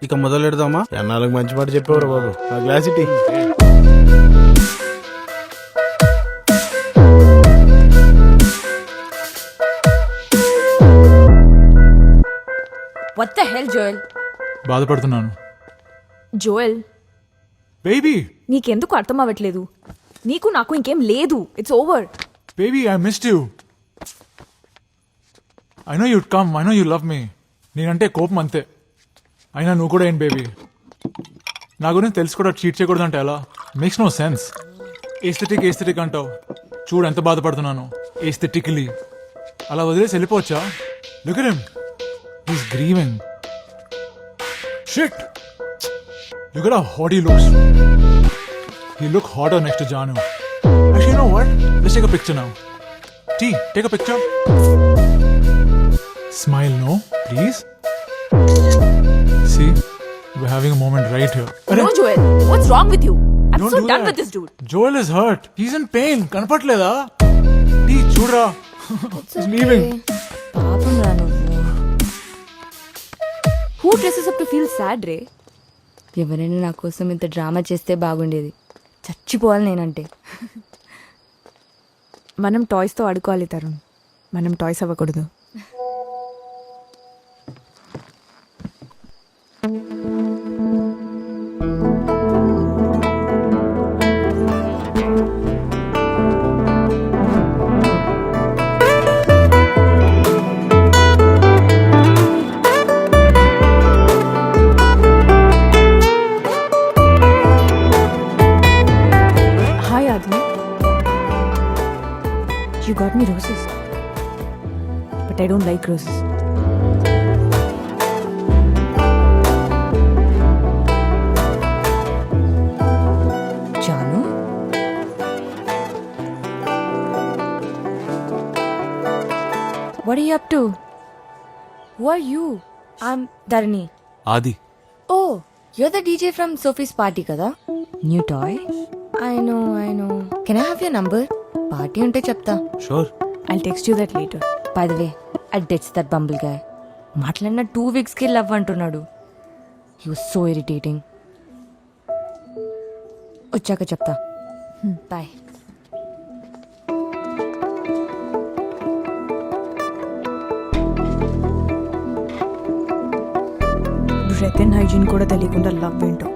ఇక మొదలెడదామా? ఎన్నాళ్ళకి మంచి మాట చెప్పేవారు బాబు. ఆ గ్లాస్ ఇటీ. What the hell Joel? బాధపడుతున్నాను జోయల్, బేబీ. నీకెందుకు అర్థం అవ్వట్లేదు? నీకు నాకు ఇంకేం లేదు. It's over. Baby, I missed you. I know you'd come, I know you love మీ. నేనంటే కోపం అంతే. అయినా నువ్వు కూడా ఏంటి బేబీ? నా గురించి తెలిసి కూడా చీట్ చేయకూడదు అంటే ఎలా? Makes no sense. ఏస్థెటిక్ అంటావు. చూడు ఎంత బాధపడుతున్నాను. ఏస్థెటికలీ అలా వదిలేసి వెళ్ళిపోవచ్చా? Look at him, he is grieving. Shit, look at how hot he looks. He look hotter next to Janu. Actually, you know what? Let's take a picture now. T, take a picture. Smile, no, please. See, we're having a moment right here. No, Joel. What's wrong with you? I'm Don't so do done that. with this dude. Joel is hurt. He's in pain. Kanapatleda? T, chudra. He's leaving. పాపం రా నువ్వు. Who dresses up to feel sad, రే? ఎవరైనా నా కోసం ఇంత drama చేస్తే బాగుండేది. చచ్చిపోవాలి నేనంటే. మనం టాయ్స్తో ఆడుకోవాలి తరుణ్. మనం టాయ్స్ అవ్వకూడదు. You got me roses, but I don't like roses. Janu? What are you up to? Who are you? I'm Dharani. ఆది. Oh, you're the DJ from Sophie's party, kada? New toy? I know. Can I have your number? Party unte chepta. Sure. I'll text you that later. By the way, I ditched that bumble guy. మాట్లాడిన 2 weeks కి love అంటున్నాడు. He was so irritating. వచ్చాక చెప్తా. Bye. Breath and hygiene కూడా తెలియకుండా love ఏంటో.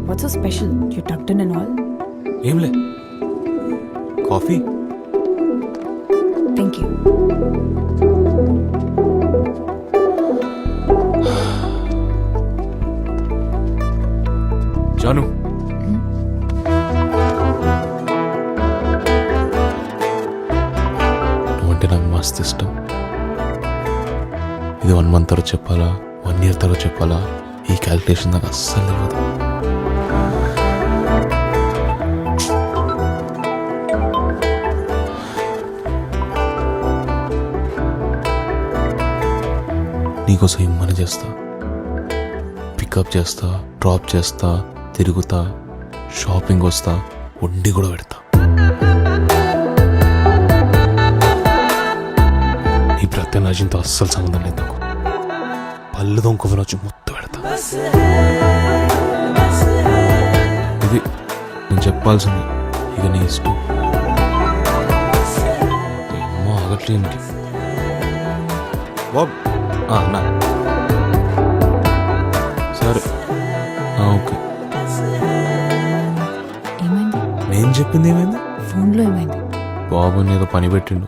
What's so special? You tucked in and all. ఏంలే, coffee. Thank you. Janu, నువ్వంటే నాకు మస్తు ఇష్టం. ఇది 1 month తర్వాత చెప్పాలా, 1 year తర్వాత చెప్పాలా, ఈ క్యాలిక్యులేషన్ నాకు అస్సలు తెలియదు. నీకోసం ఇమ్మని చేస్తా, పికప్ చేస్తా, డ్రాప్ చేస్తా, తిరుగుతా, షాపింగ్ వస్తా, వండి కూడా పెడతా. నీ ప్రత్యనాజంతో అస్సలు సంబంధం లేదు నాకు. పళ్ళు దొంగ వచ్చి ముత్తు పెడతా. ఇది నేను చెప్పాల్సింది. ఇక నీ ఇష్టం. ఏమో ఆగట్లేంటి బాబ్. అన్నా సరే, ఓకే. ఏమైంది? నేను చెప్పింది ఏమైంది? ఫోన్లో ఏమైంది? బాబు ఏదో పని పెట్టిండు,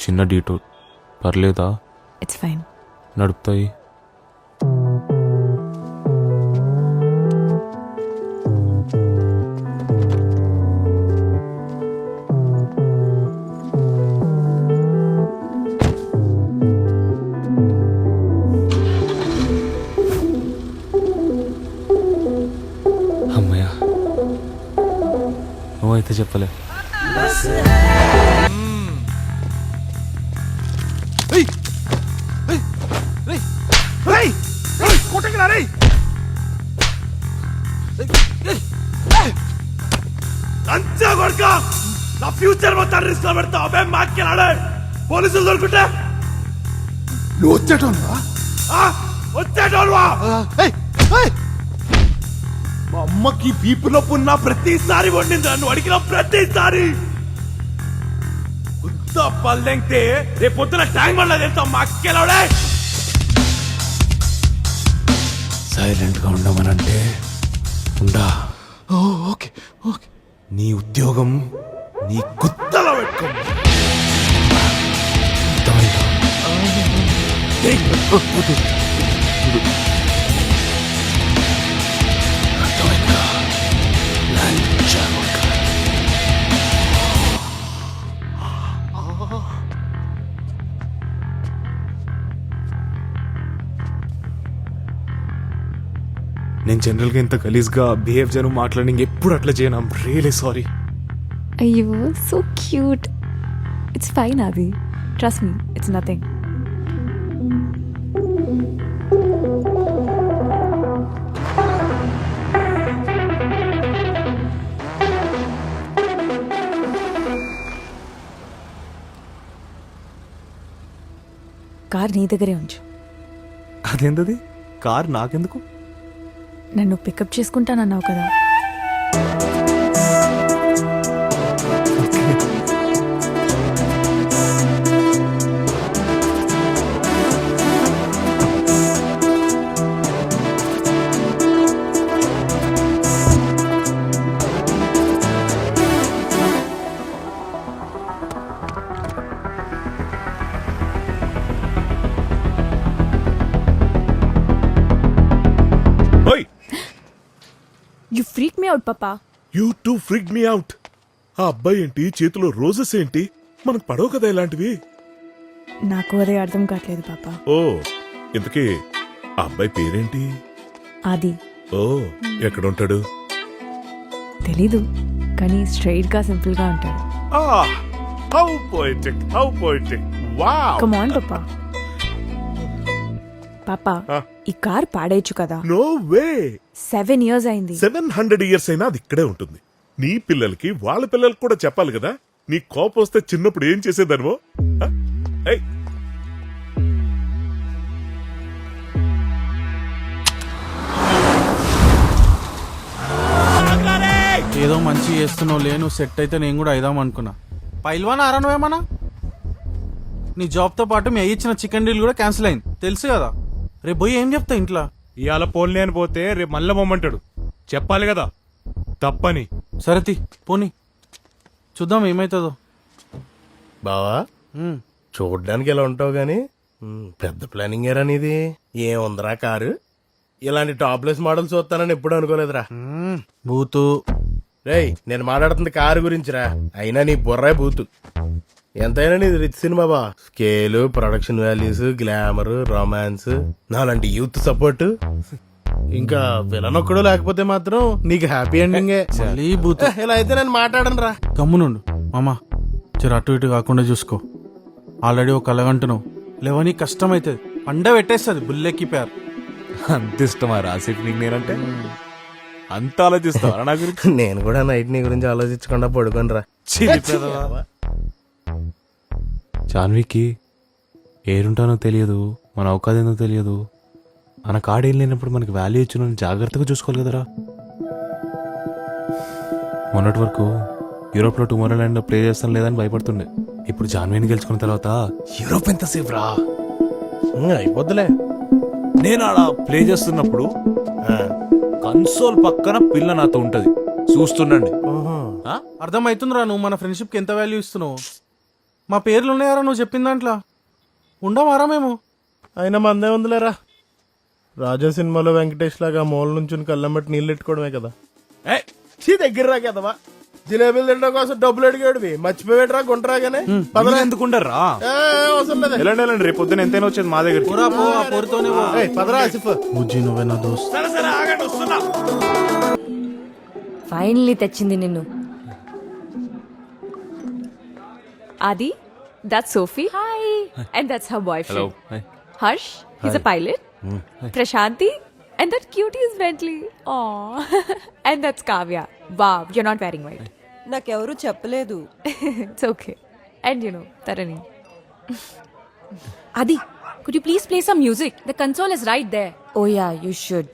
చిన్న డీటోర్. పర్లేదా? It's fine. నడుపుతాయి. అమ్మయ్యా, నువ్వైతే చెప్పలే. నా ఫ్యూచర్ మొత్తం రిస్క్ లో పెడతావు. అబ్బాయి మాట్లాడే పోలీసులు దొరుకుంటే నువ్వు వచ్చేటోనువా? వచ్చేటోనువా? మా అమ్మకి బీపు నొప్పి ఉన్న ప్రతిసారి వండింది, నన్ను అడిగిన ప్రతిసారి పల్లెంటే రేపు పొద్దున ట్యాంక్ బండ్లో వెళ్తాం మా అక్కెలవడే. సైలెంట్ గా ఉండమనంటే ఉండా. Okay okay. నీ ఉద్యోగం నీ గుత్తలో పెట్టుకో. అర్థమైందా? అర్థమైందా? లంచగొండ. నేను జనరల్గా ఇంత గలీజ్గా బిహేవ్ చేయను, మాట్లాడి ఎప్పుడు అట్లా చేయను. I'm really sorry. అయ్యో సో క్యూట్. ఇట్స్ ఫైన్ అది. Trust me, it's nothing. Car నీ దగ్గరే ఉంచు. అదేంటది? కార్ నాకెందుకు? నన్ను పికప్ చేసుకుంటానన్నావు కదా. యు ఫ్రీక్ మీ అవుట్ పాపా. You too frig me out. ఆ అబ్బాయి ఏంటి, చేతిలో రోజెస్ ఏంటి? మనకు పడవ కదా ఇలాంటివి. నాకు అదే అర్థం కావట్లేదు పాపా. ఓ, ఇంతకీ ఆ అబ్బాయి పేరేంటి? ఆది. ఓ, ఎక్కడ ఉంటాడు? తెలీదు, కానీ స్ట్రైట్ గా సింపుల్ గా ఉంటాడు. How poetic, how poetic. Wow. Come on పాపా. పాపా, ఈ కార్ పాడేయచ్చు కదా. No way. 7 years అయింది. 700 years అయినా అది ఇక్కడే ఉంటుంది. నీ పిల్లలకి వాళ్ళ పిల్లలకి కూడా చెప్పాలి కదా. నీ కోపం వస్తే చిన్నప్పుడు ఏం చేసేదానివో. ఏయ్, ఏదో మంచి చేస్తున్నావు లే, నువ్వు సెట్ అయితే నేను కూడా అయిదాం అనుకున్నా. పైల్వాన్ ఆరా నువ్వేమన్నా? నీ జాబ్తో పాటు మీ అయ్యి ఇచ్చిన చికెన్ డీల్ కూడా క్యాన్సిల్ అయింది తెలుసు కదా. రేపు పోయి ఏం చెప్తా ఇంట్లో? ఇవాళ పోన్లే అని పోతే రేపు మళ్ళీ మొమ్మంటాడు. చెప్పాలి కదా తప్పని. సరే తీ పోనీ, చూద్దాం ఏమైతుందో. బావా, చూడ్డానికి ఎలా ఉంటావు గాని పెద్ద ప్లానింగ్ ఏరా నీది. ఏముందిరా కారు? ఇలాంటి టాప్లెస్ మోడల్ చూస్తానని ఎప్పుడు అనుకోలేదురా. బూతు. రేయ్, నేను మాట్లాడుతుంది కారు గురించిరా. అయినా నీ బుర్రే బూతు. ఎంతైనా నీది రిచ్ సినిమా బా. Scale, production values, glamour, romance, నాలాంటి యూత్ సపోర్ట్, ఇంకా విలన్ ఒక్కడు లేకపోతే మాత్రం నీకు హ్యాపీ ఎండింగే. బూతు. ఇలా అయితే నేను మాట్లాడను రా. గమ్మునుండు మామా, జర అటు ఇటు కాకుండా చూసుకో. ఆల్రెడీ ఒక కలగంటున్నావు, లేవని కష్టం అవుతుంది. పండ పెట్టేస్తుంది బుల్లెక్కి పేరు. అంత ఇష్టమా రాసిఫ్ నీకు నేనంటే? అంత ఆలోచిస్తావా నా గురించి? నేను కూడా నైట్ నీ గురించి ఆలోచించకుండా పడుకొని రా. జాన్వికి ఏరుంటానో తెలియదు, మన అవకాశం తెలియదు. మన కాడేం లేనప్పుడు మనకి వాల్యూ ఇచ్చిన జాగ్రత్తగా చూసుకోవాలి కదరా. మొన్నటి వరకు యూరోప్లో టుమారో ల్యాండ్లో ప్లే చేస్తాను లేదని భయపడుతుండే. ఇప్పుడు జాన్వీని గెలుచుకున్న తర్వాత యూరోప్ ఎంతసేపు రా అయిపోద్దులే. నేను ఆడ ప్లే చేస్తున్నప్పుడు కన్సోల్ పక్కన పిల్ల నాతో ఉంటది, చూస్తుండండి. అర్థమవుతుందిరా నువ్వు మన ఫ్రెండ్షిప్కి ఎంత వాల్యూ ఇస్తున్నావు. మా పేర్లు ఉన్నాయారా నువ్వు చెప్పిన దాంట్లో? ఉండమారా మేము? అయినా మందే ఉందిలేరా. రాజా సినిమాలో వెంకటేష్ లాగా మూల నుంచి కళ్ళం బట్టి నీళ్ళు ఎట్టుకోవడమే కదా. దగ్గర రా కదవా. జిలేబీలు తినడం కోసం డబ్బులు అడిగాడువి మర్చిపోయాడు రా. గుంటరాగానే ఎందుకుంటారా? అవసరం లేదు. వెళ్ళండి, రేపు పొద్దున ఎంతైనా వచ్చేది మా దగ్గర. పదరా ఆసిఫ్. బుజ్జి నువ్వే నా దోస్త్. ఫైనల్లీ తెచ్చింది నిన్ను. Adi, that's Sophie. Hi. And that's her boyfriend. Hello. Hi. Harsh, he's a pilot. Prashanti, and that cutie is Bentley. Aww. And that's Kavya. Wow, you're not wearing white. నాకెవరు చెప్పలేదు. It's okay. And you know, Tarani. Adi, could you please play some music? The console is right there. Oh yeah, you should.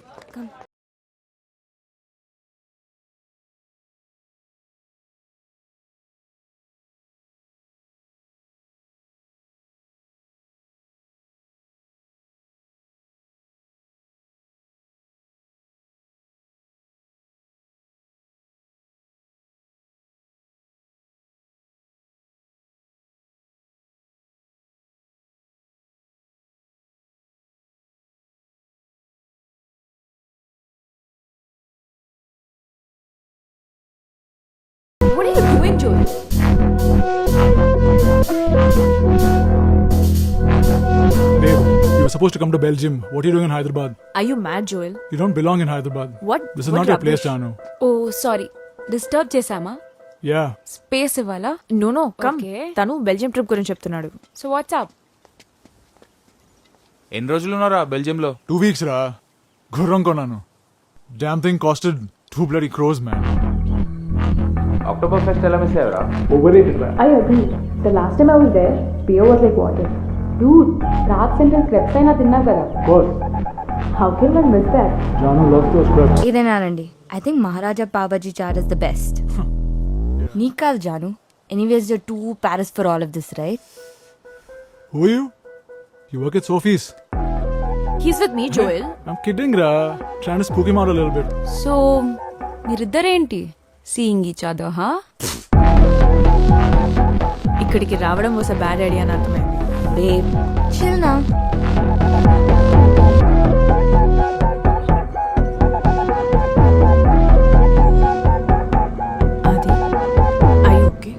What are you doing, Joel? Babe, you were supposed to come to Belgium. What are you doing in Hyderabad? Are you mad, Joel? You don't belong in Hyderabad. What? This is What not your place, rubbish. Janu. Oh sorry disturb చేసామా? Yeah. Space ఇవ్వాలా? No, come. Okay. తను Belgium trip గురించి చెప్తున్నాడు. So what's up? ఎన్ని రోజులు ఉన్నారా బెల్జియంలో? 2 weeks, ra. గుర్రం కొన్నాను. Damn thing costed 2 bloody crores, man. October pest ఎలా మిస్ అయ్యారా? Overrated, man. I agree. The last time I was there, beer was like water. Dude, Prague Central crepes అయినా తిన్నా కదా? Of course. How can one miss that? Janu loves those crepes. ఏదైనానండి I think Maharaja pav bhaji chaat is the best. నీకు కాదు Janu. Anyways you to Paris for all of this right? Who are you? You work at Sophie's. He's with me, Joel. I'm kidding, ra. Trying to spook him out a little bit. So మీరిద్దరేంటి seeing each other హా? ఇక్కడికి రావడం was a bad idea అని అర్థమైంది. Babe chill నా. అది I okay.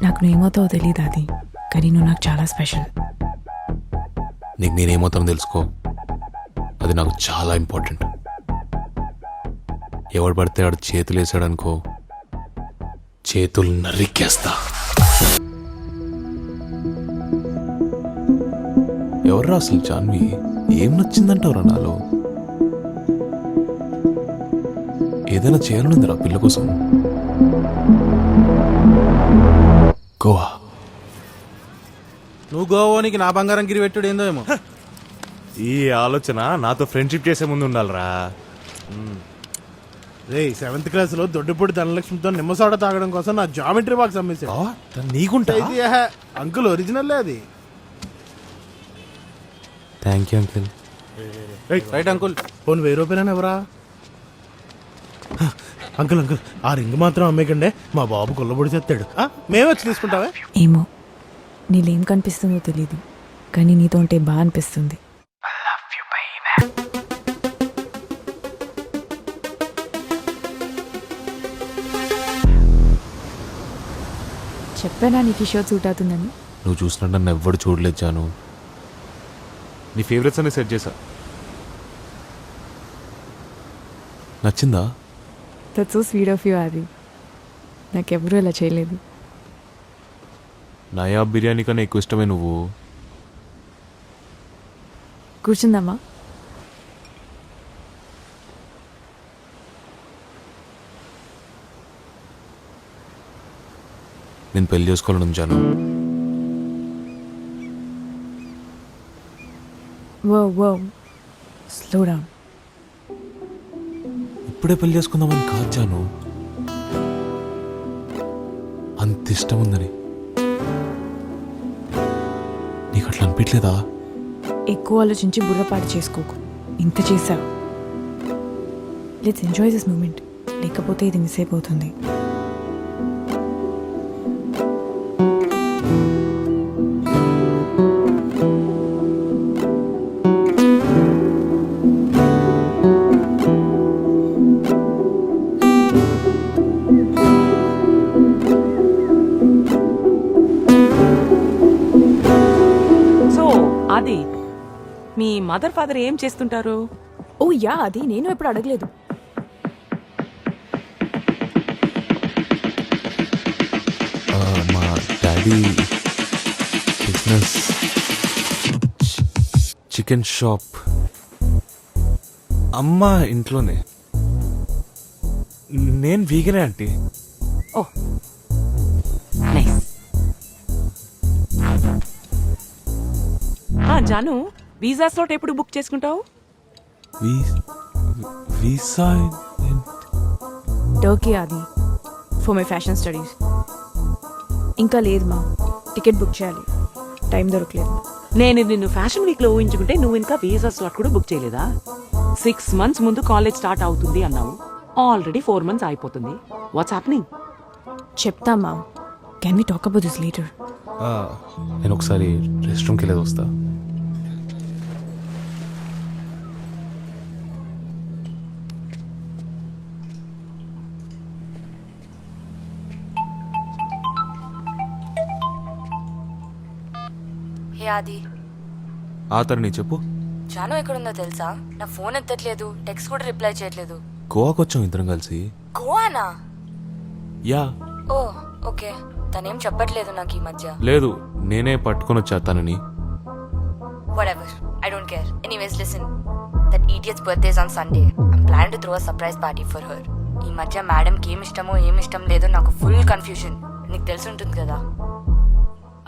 నాకు నువ్వేమవుతావో తెలియదు అది, కానీ నువ్వు నాకు చాలా స్పెషల్. నీకు నేనేమవుతానో తెలుసుకో, అది నాకు చాలా ఇంపార్టెంట్. ఎవడు పడితే ఆడు చేతులు వేసాడనుకో, చేతులు నరికేస్తా. ఎవర్రా అసలు జాన్వి? ఏం నచ్చిందంటావురా నాలో? ఏదైనా చేయాలనుందిరా పిల్ల కోసం. గోవా. నువ్వు గోవానికి నా బంగారం గిరి పెట్టుడు ఏందో ఏమో. ఈ ఆలోచన నాతో ఫ్రెండ్షిప్ చేసే ముందు ఉండాలిరా. రే 7th క్లాస్లో దొడ్డిపూడి ధనలక్ష్మితో నిమ్మసోడ తాగడం కోసం నా జామెట్రీ బాక్స్ అమ్మేశాడు. నీకుంటా? ఇది అంకుల్ ఒరిజినల్ అది. Thank you uncle. Right uncle. పోను 1000 రూపాయలని ఎవరా? అంకుల్ అంకుల్ ఆ రింగ్ మాత్రం అమ్మేకండే, మా బాబు కొల్లబొడి చేస్తాడు. మేమే వచ్చి తీసుకుంటావా? ఏమో నీళ్ళేం కనిపిస్తుందో తెలీదు, కానీ నీతో ఉంటే బాగా అనిపిస్తుంది. చెప్పానా నీకు ఈ షర్ట్ సూట్ అవుతుందని? నువ్వు చూసినట్టు నన్ను ఎవ్వడు చూడలేదు జాను. నీ ఫేవరెట్స్ అన్ని సెట్ చేశా. నచ్చిందా? That's so sweet of you ఆది. నాకెవరూ ఇలా చేయలేదు. నయా బిర్యానీ కన్నా ఎక్కువ ఇష్టమే నువ్వు. కూర్చుందామా? నేను పెళ్లి చేసుకోవాలని జాను. వో స్లో డౌన్. ఇప్పుడే పెళ్లి చేసుకుందామని కాదు జాను, అంత ఇష్టం ఉందని. నీకు అట్లా అనిపించలేదా? ఎక్కువ ఆలోచించి బుర్రపాటు చేసుకోకు. ఇంత చేసావు. లెట్స్ ఎంజాయ్ దిస్ మూమెంట్, లేకపోతే ఇది మిస్ అయిపోతుంది. సో అది మీ మదర్ ఫాదర్ ఏం చేస్తుంటారు? ఓ యా, అది నేను ఎప్పుడు అడగలేదు. మా డాడీ బిజినెస్ చికెన్ షాప్. అమ్మ ఇంట్లోనే. నేను వీగనే ఆంటీ. ఓ నైస్. జాను, వీసా స్లాట్ ఎప్పుడు బుక్ చేసుకుంటావు? వీసా టర్కీ అది ఫర్ మై ఫ్యాషన్ స్టడీస్. ఇంకా లేదు మా, టికెట్ బుక్ చేయాలి, టైం దొరకలేదు. నేను నిన్ను ఫ్యాషన్ వీక్ లో ఊహించుకుంటే నువ్వు ఇంకా వీసా స్లాట్ కూడా బుక్ చేయలేదా? 6 months ముందు కాలేజ్ స్టార్ట్ అవుతుంది అన్నావు. ఆల్రెడీ 4 months అయిపోతుంది. What's happening? చెప్తా mom. Can we talk about this later? నేను ఒకసారి రెస్ట్ రూమ్కి వెళ్ళేది వస్తా. హే ఆది, ఆ తరుణి చెప్పు. జాను ఎక్కడుందో తెలుసా? నా ఫోన్ ఎత్తట్లేదు, టెక్స్ట్ కూడా రిప్లై చేయట్లేదు. గోవాకి వచ్చాం ఇద్దరం కలిసి. గోవానా? యా. ఓ ఓకే. తనేం చెప్పట్లేదు నాకు ఈ మధ్య. లేదు, నేనే పట్టుకొని వచ్చా తనని. Whatever, I don't care. Anyways, listen. That idiot's birthday is on Sunday. I'm planning to throw a surprise party for her. ఈ మధ్య మేడంకి ఏమి ఇష్టం లేదో నాకు ఫుల్ కన్ఫ్యూజన్. నీకు తెలిసి ఉంటుంది కదా.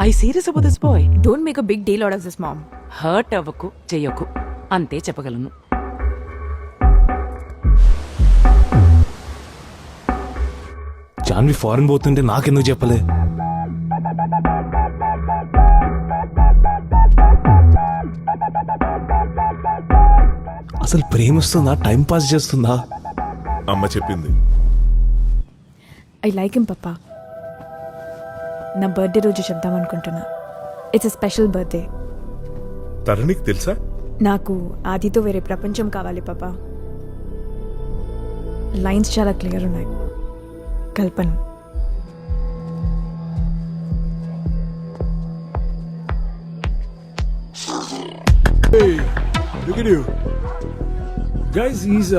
I serious about this boy. Don't make a big deal out of this mom. Hurt అవ్వకు, చెయ్యకు, అంతే చెప్పగలను. జాన్వి ఫారెన్ పోతుంటే నాకెందుకు చెప్పలే? అసలు ప్రేమిస్తుందా, టైం పాస్ చేస్తుందా? అమ్మ చెప్పింది. ఐ లైక్ హిమ్ పప్పా. నా బర్త్డే రోజు చెప్దాం అనుకుంటున్నా. It's a special birthday. తరుణికి తెలుసా? నాకు ఆదితో వేరే ప్రపంచం కావాలి పాపా. లైన్స్ చాలా క్లియర్ ఉన్నాయి. కల్పన. Hey, look at you. Guys, he's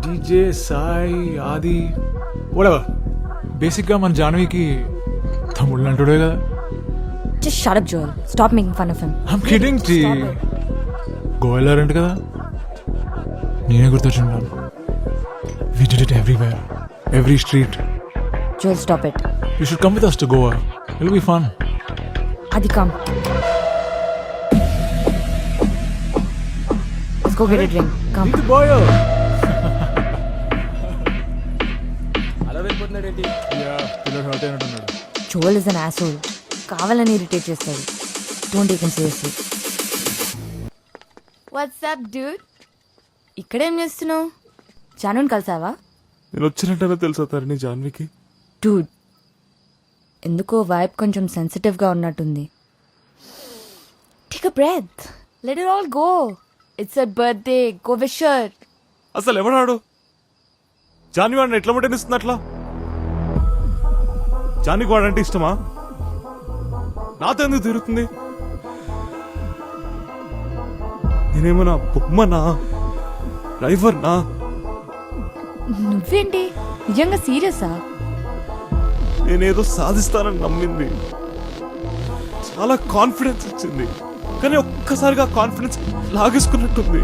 DJ, Sai, Adi, whatever. బేసిక్గా మన జాన్వీకి తమ్ముళ్ళు అంటాడే కదా. Just shut up, Joel. Stop making fun of him. I'm kidding, T. Goa వెళ్ళారంట కదా, నేనే గుర్తొచ్చుంటాను. We did it everywhere, every street. Joel, stop it. You should come with us to Goa. It'll be fun. Adi, come. Let's go get a drink. Come. Meet the boy. అలా వెళ్ళిపోతున్నాడేంటి? పిల్లడు hurt అయినట్టున్నాడు. Joel is an asshole. కావాలని irritate చేస్తాడు. Don't take him seriously. What's up, dude? ఇక్కడేం చేస్తున్నావు? జానుని కలిసావా? నేను వచ్చినట్టనే తెలుసా తరుణి జాన్వికి? డూడ్, ఎందుకో వైబ్ కొంచెం సెన్సిటివ్గా ఉన్నట్టుంది. Take a breath, let it all go. It's a birthday, go wish her. అసలు ఎవడాడు? జాన్వి వాడిని ఎట్లా ముట్టనిస్తుంది అట్లా? జాన్వికి వాడంటే ఇష్టమా? నాతో ఎందుకు తిరుగుతుంది? నేనేమన్నా బొమ్మనా, డ్రైవర్నా? నువ్వేంటి నిజంగా సీరియసా? నేనేదో సాధిస్తానని నమ్మింది, చాలా కాన్ఫిడెన్స్ ఇచ్చింది, కానీ ఒక్కసారిగా కాన్ఫిడెన్స్ లాగేసుకున్నట్టుంది.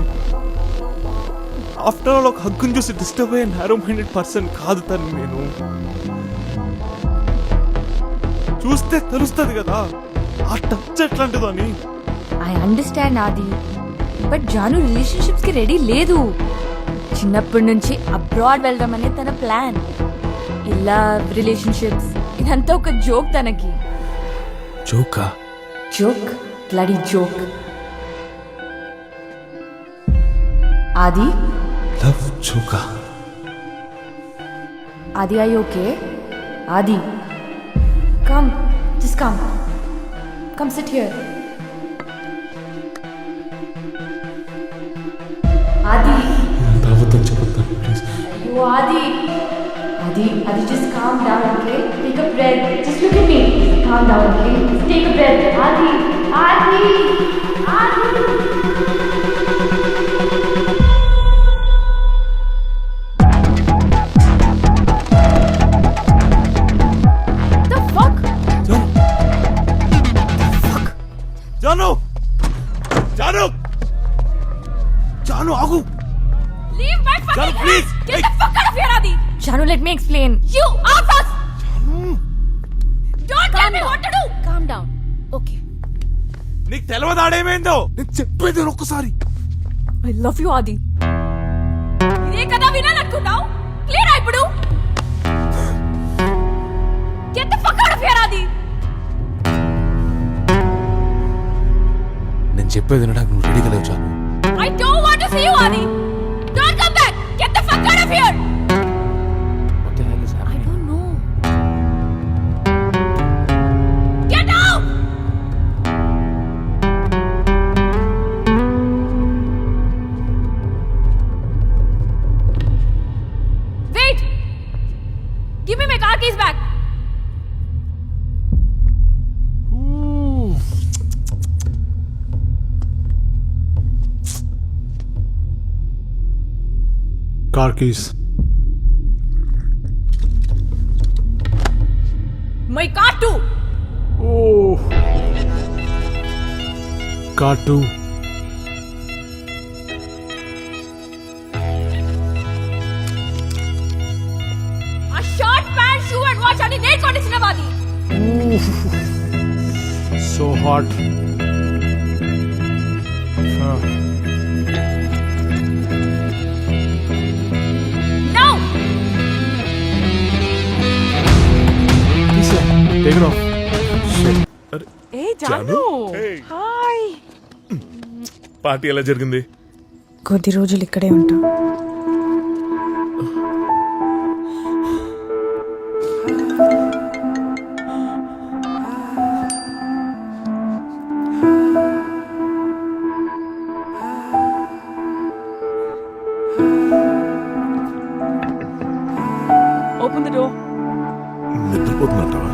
ఆఫ్టర్ ఆల్ ఒక హక్కును చూసి డిస్టర్బ్ అయ్యే నారో మైండెడ్ పర్సన్ కాదు తను. నేను చూస్తే తెలుస్తుంది కదా ఆ టచ్ ఎట్లాంటిదో అని. ఐ అండర్స్టాండ్ ఆది, బట్ జాను రిలేషన్షిప్స్ కి రెడీ లేదు. చిన్నప్పటి నుంచి అబ్రాడ్ వెళ్దాం అనే తన ప్లాన్. ఇలా రిలేషన్షిప్స్ ఇదంతా ఒక జోక్ తనకి. జోకా? Joke, bloody joke. Adi, love జోకా? Adi, I okay? Adi, come, just come, come sit here. Adi, అబద్ధం చెప్పొద్దు ప్లీజ్. అయ్యో ఆది, ఆది, ఆది, just calm down, okay? Take a breath. Just look at me. Calm down, okay? Take a breath. Adi, Adi, Adi. The fuck? Janu! Janu! Janu ఆగు! Leave my fucking Janu, please. house! Get the fuck out of here, Adi! Janu, let me explain. You are first! Don't tell me what to do! Calm down. Okay. నీకు తెలవదాడేమైందో నేను చెప్పేది ఒక్కసారి. I love you, Adi. ఇదే కదా వినాలనుకున్నావు? Clear ఇప్పుడు? Get the fuck out of here, Adi! నేను చెప్పేది వినడానికి నువ్వు రెడీగా లేవు చాలు. I don't want to see you, Adi. Don't come back. Get the fuck out of here. What the hell is I happening? don't know. Get out. Wait. Give me my car keys back. Car keys. My car too. Oh. Car 2. A short pant, shoe and watch and nail conditioner Adi. So hot. No. Take it off. Shit. ఏ Janu hi. Party ఎలా జరిగింది? కొద్ది రోజులు ఇక్కడే ఉంటా. Open the door. నిద్రపోతున్నట్టవా?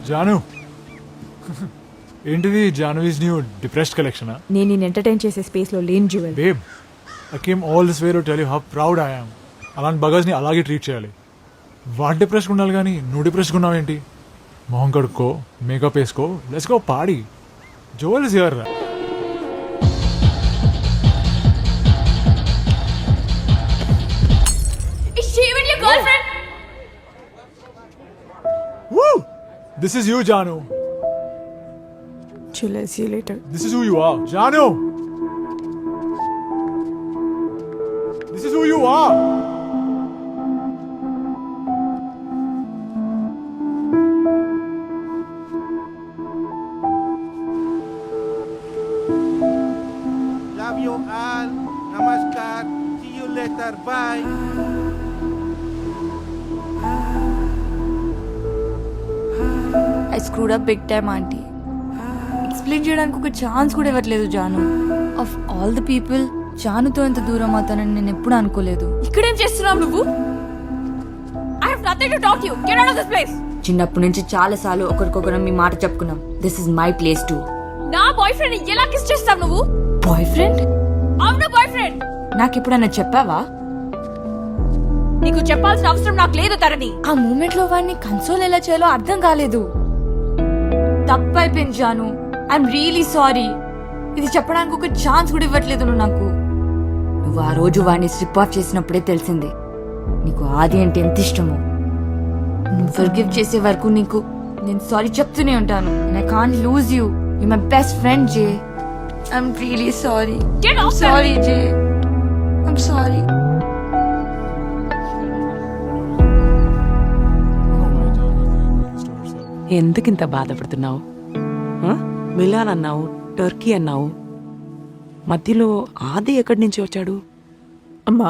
జాను ఏంటిది జానువీస్ న్యూ డిప్రెస్డ్ కలెక్షనా? నేను నేను ఎంటర్టైన్ చేసే స్పేస్లో లేని jewel. Babe I came all this way to tell you how proud I am. అలాంటి బగర్స్ని అలాగే ట్రీట్ చేయాలి. వాడు డిప్రెస్గా ఉండాలి కానీ నువ్వు డిప్రెస్గా ఉన్నావేంటి? మొహం కడుక్కో, మేకప్ వేసుకో, let's go party. Jewel is here. Is she even your girlfriend? Woo! This is you, Janu. Chill, I'll see you later. This is who you are. Janu! This is who you are. Love you all. Namaskar. See you later. Bye. I screwed up big time aunty. Explain చేయడానికి ఒక chance కూడా ఇవ్వట్లేదు Janu. Of all the people జానుతో ఎంత దూరం అవుతానని నేను ఎప్పుడు అనుకోలేదు. ఇక్కడేం చేస్తున్నావు నువ్వు? I have nothing to talk to you. Get out of this place. చిన్నప్పటి నుంచి చాలా సార్లు ఒకరికొకరం మీ మాట చెప్పుకున్నాం. This is my place to. నా బాయ్ ఫ్రెండ్ ఎలా కిస్ చేస్తావు నువ్వు? Boy friend? అవును బాయ్ ఫ్రెండ్. నాకు ఎప్పుడన్నా చెప్పావా? నీకు చెప్పాల్సిన అవసరం నాకు లేదు తరణి. ఆ మూమెంట్ లో వాడిని కన్సోల్ ఎలా చేయాలో అర్థం కాలేదు. తప్పైపోయింది జాను. I'm really sorry. ఇది చెప్పడానికి ఒక ఛాన్స్ కూడా ఇవ్వట్లేదు నువ్వు నాకు. నువ్వు ఆ రోజు వాడిని స్ట్రిప్ ఆఫ్ చేసినప్పుడే తెలిసింది నీకు ఆది అంటే ఎంత ఇష్టమో. నువ్వు ఫర్గివ్ చేసే వరకు నీకు నేను సారీ చెప్తూనే ఉంటాను. I can't lose you. You my best friend J. I'm really sorry. Get off sorry J. I'm sorry. ఎందుకింత బాధపడుతున్నావు? మిలాన్ అన్నావు, టర్కీ అన్నావు, మధ్యలో ఆది ఎక్కడి నుంచి వచ్చాడు? అమ్మా,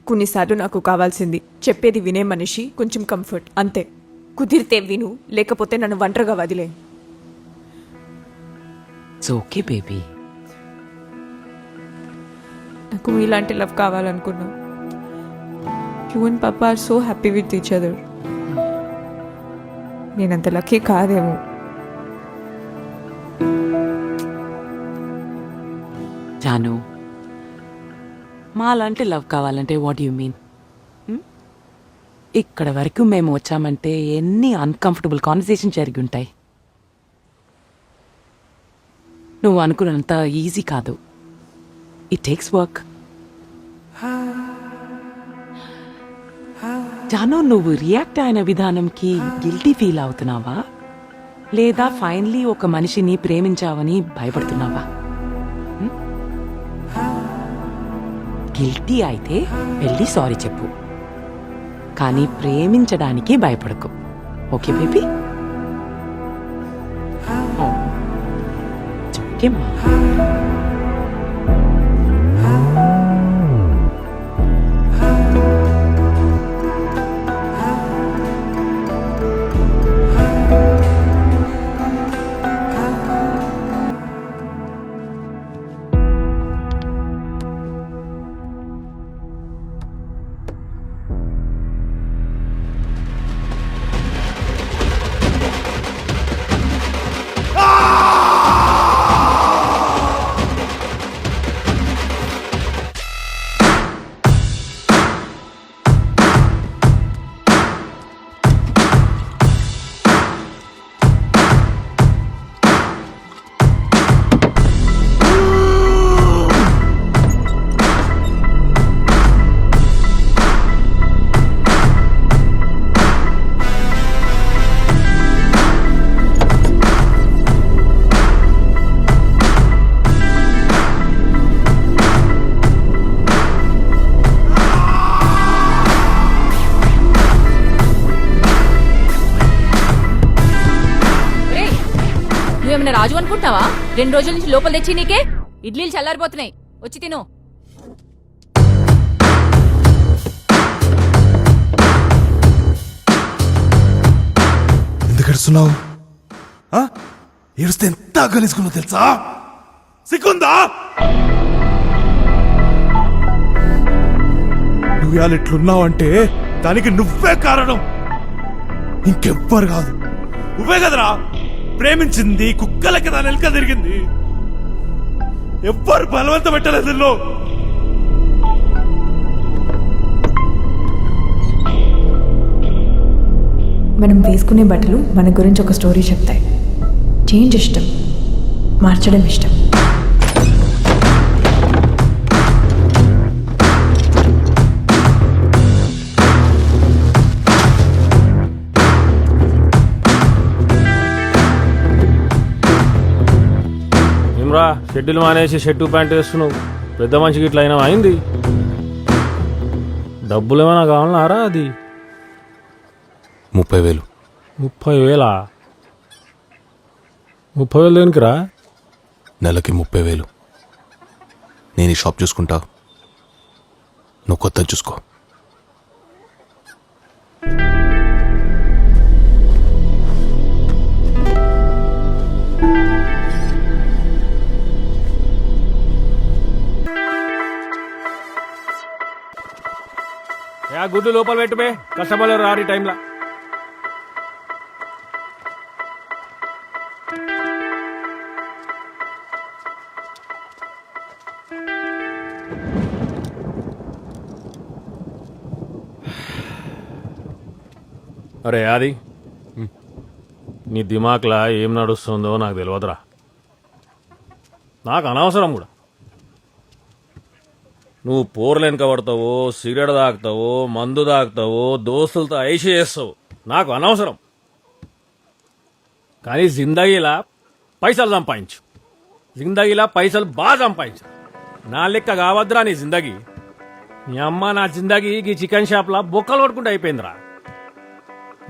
కొన్నిసార్లు నాకు కావాల్సింది చెప్పేది వినే మనిషి, కొంచెం కంఫర్ట్ అంతే. కుదిరితే విను, లేకపోతే నన్ను ఒంటరిగా వదిలే. It's okay baby. నాకు ఇలాంటి లవ్ కావాలనుకున్నా. You and papa are so happy with each other. నేనంత లక్కీ కాదేమో. జాను, మాలాంటి లవ్ కావాలంటే వాట్ యు మీన్? ఇక్కడ వరకు మేము వచ్చామంటే ఎన్ని అన్కంఫర్టబుల్ కాన్వర్సేషన్ జరిగి ఉంటాయి. నువ్వు అనుకున్నంత ఈజీ కాదు. It takes work. జాను, నువ్వు రియాక్ట్ అయిన విధానంకి గిల్టీ ఫీల్ అవుతున్నావా, లేదా ఫైనలీ ఒక మనిషిని ప్రేమించావని భయపడుతున్నావా? గిల్టీ అయితే వెళ్ళి సారీ చెప్పు, కానీ ప్రేమించడానికి భయపడకు. Okay baby? ఓకేమ్మా. నువ్వేమైనా రాజు అనుకుంటున్నావా? 2 రోజుల నుంచి లోపల తెచ్చి నీకే ఇడ్లీలు చల్లారిపోతున్నాయి, వచ్చి తిను. ఎందుకు ఏడుస్తున్నావు? ఏడుస్తే ఎంత గలీసుకున్నావు తెలుసా? సిగ్గుందా? నువ్వు ఇవాళ ఇట్లున్నావంటే దానికి నువ్వే కారణం, ఇంకెవ్వరు కాదు. నువ్వే కదరా ప్రేమించింది, కుక్కలకి దాని వెనక తిరిగింది. ఎవ్వరు బలవంత పెట్టలేదు నిన్ను. మనం వేసుకునే బట్టలు మన గురించి ఒక స్టోరీ చెప్తాయి. చేంజ్ ఇష్టం, మార్చడం ఇష్టం. ఏమ్రా షెడ్యూల్ మానేసి షర్టు ప్యాంట్ వేస్తున్నావు? పెద్ద మనిషికి ఇట్లా అయినా అయింది. డబ్బులు ఏమైనా కావాలన్నారా? అది 30,000. 30,000? 30,000 దేనికిరా? నెలకి 30,000. నేను ఈ షాప్ చూసుకుంటా, నువ్వు కొత్తది చూసుకో. గుడ్డు లోపల పెట్టుబే, కస్టమర్లు రారు ఈ టైంలో. అరే అది నీ దిమాక్లా ఏం నడుస్తుందో నాకు తెలియదురా. నాకు అనవసరం కూడా. నువ్వు పోర్లు వెనక పడతావో, సిగరెట్ తాగుతావో, మందు తాగుతావో, దోస్తులతో ఐషి చేస్తావు, నాకు అనవసరం. కానీ జిందగీలా పైసలు సంపాదించు, జిందగీలా పైసలు బాగా సంపాదించు. నా లెక్క కావద్దురా నీ జిందగీ. మీ అమ్మ నా జిందగీ ఈ చికెన్ షాప్లా బొక్కలు కొట్టుకుంటూ అయిపోయిందిరా.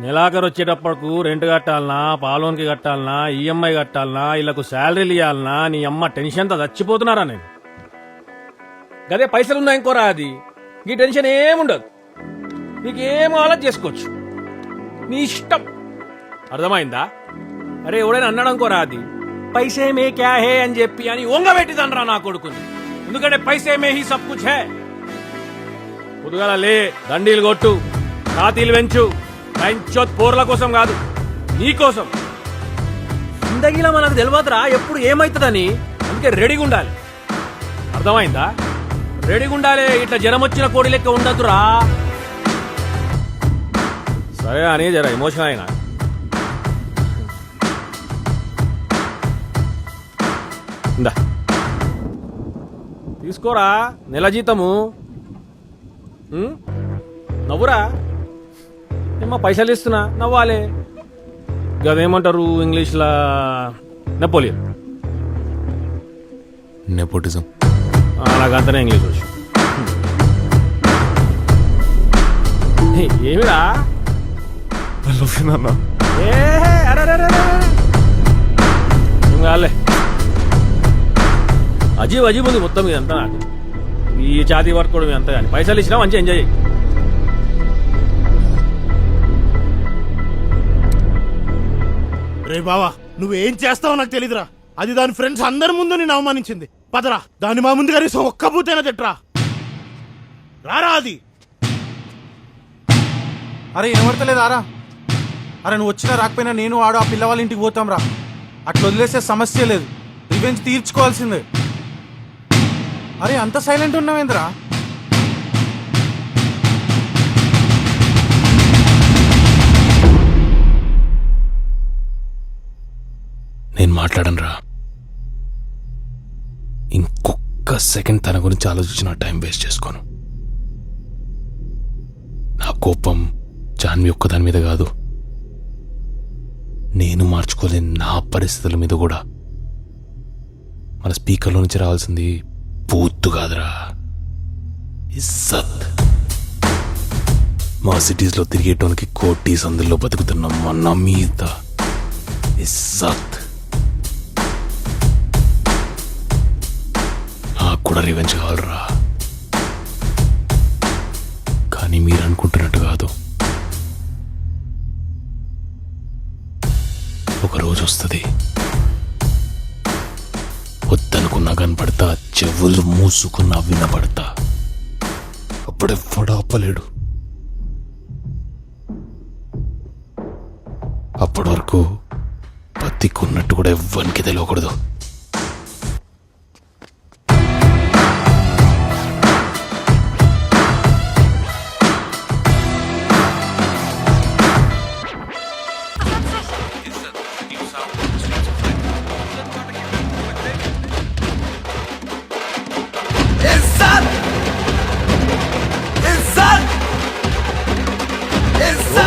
నెలాఖరు వచ్చేటప్పటికు రెంట్ కట్టాలనా, పాలోన్కి కట్టాలనా, ఈఎంఐ కట్టాలనా, వీళ్ళకు శాలరీలు ఇవ్వాలనా, నీ అమ్మ టెన్షన్తో చచ్చిపోతున్నారా నేను. గదే పైసలున్నా ఇంకోరా అది, ఈ టెన్షన్ ఏముండదు. నీకేం ఆలోచన చేసుకోవచ్చు, నీ ఇష్టం. అర్థమైందా? అరే ఎవడైనా అన్నాడు అనుకోరా అది, పైసే మే క్యా హే అని చెప్పి అని ఒంగబెట్టిదనరా నా కొడుకుని. ఎందుకంటే పైసే మే హీ సబ్ కుచ్ హే. పొద్దుగాల లే, దండీలు కొట్టు, రాతీలు పెంచు. పెంచోత్ పోర్ల కోసం కాదు, నీ కోసం. జిందగీలో మనకు తెలియదురా ఎప్పుడు ఏమైతుందని. అందుకే రెడీగా ఉండాలి. అర్థమైందా? రెడీగా ఉండాలి. ఇట్లా జ్వరం వచ్చిన కోడి లెక్క ఉండద్దురా. సరే అని జర ఎమోషన్ అయినా. ఇందా తీసుకోరా నెల జీతము. నవ్వురా, ఏమో పైసలు ఇస్తున్నా నవ్వాలే. అదేమంటారు ఇంగ్లీష్లా, నెపోలియన్. నెపోటిజం. నాకంతనే ఇంగ్లీష్ వచ్చు. ఏమిరా ఏం కాలే, అజీబ్ అజీబ్ ఉంది మొత్తం ఇదంతా. నాకు ఈ ఛాతీ పట్టుకోవడం అంతా కానీ పైసలు ఇచ్చినా మంచిగా ఎంజాయ్ చేయి. రే బావా, నువ్వేం చేస్తావో నాకు తెలీదురా. అది దాని ఫ్రెండ్స్ అందరి ముందు నేను అవమానించింది. పదరా, దాని మా ముందు కనీసం ఒక్క పూతైనా తిట్రా. రారా అది. అరే వినబడతలేదారా? అరే నువ్వు వచ్చినా రాకపోయినా నేను ఆడు ఆ పిల్లవాళ్ళ ఇంటికి పోతాం రా. అట్లా వదిలేసే సమస్య లేదు, రివెంజ్ తీర్చుకోవాల్సిందే. అరే అంత సైలెంట్ ఉన్నావేంద్రా? నేను మాట్లాడను రా. ఇంకొక సెకండ్ తన గురించి ఆలోచించి నా టైం వేస్ట్ చేసుకోను. నా కోపం జాన్వి ఒక్కదాని మీద కాదు, నేను మార్చుకోలేని నా పరిస్థితుల మీద కూడా. మన స్పీకర్లో నుంచి రావాల్సింది పూత్తు కాదురా, ఇజ్జత్. మా సిటీస్లో తిరిగేటోనికి కోటి సందుల్లో బతుకుతున్న మన మీద ఇజ్జత్. నాకు కూడా రివెంజ్ కావాలరా, కానీ మీరు అనుకుంటున్నట్టు కాదు. ఒక రోజు వస్తుంది, వద్దనుకున్నా కనపడతా, చెవులు మూసుకున్నా వినపడతా. అప్పుడెవ్వడు ఆపలేడు. అప్పటి వరకు బతికున్నట్టు కూడా ఎవ్వరికి తెలియకూడదు.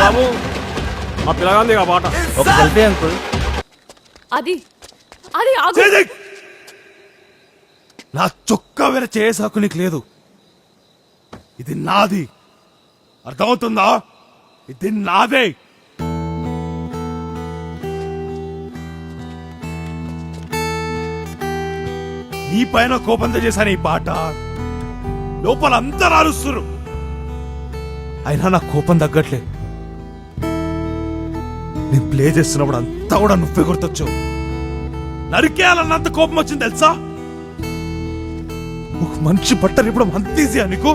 బాబు మా పిల్లగాంది ఆ పాట. ఒక సెల్ఫీ అంకుల్. అది అది ఆగు. నా చొక్కా వేరే చేసాకు నీకు లేదు. ఇది నాది, అర్థమవుతుందా? ఇది నాదే. నీ పైన కోపంతో చేశాను ఈ పాట. లోపల అంతా రాలుస్తురు, అయినా నా కోపం తగ్గట్లే. నేను ప్లే చేస్తున్నప్పుడు అంతా కూడా నువ్వే గుర్తొచ్చావు. నరికేయాలన్నంత కోపం వచ్చింది తెలుసా? ఒక మంచి బట్టర్ ఇప్పుడు అంత ఈజీయా నీకు?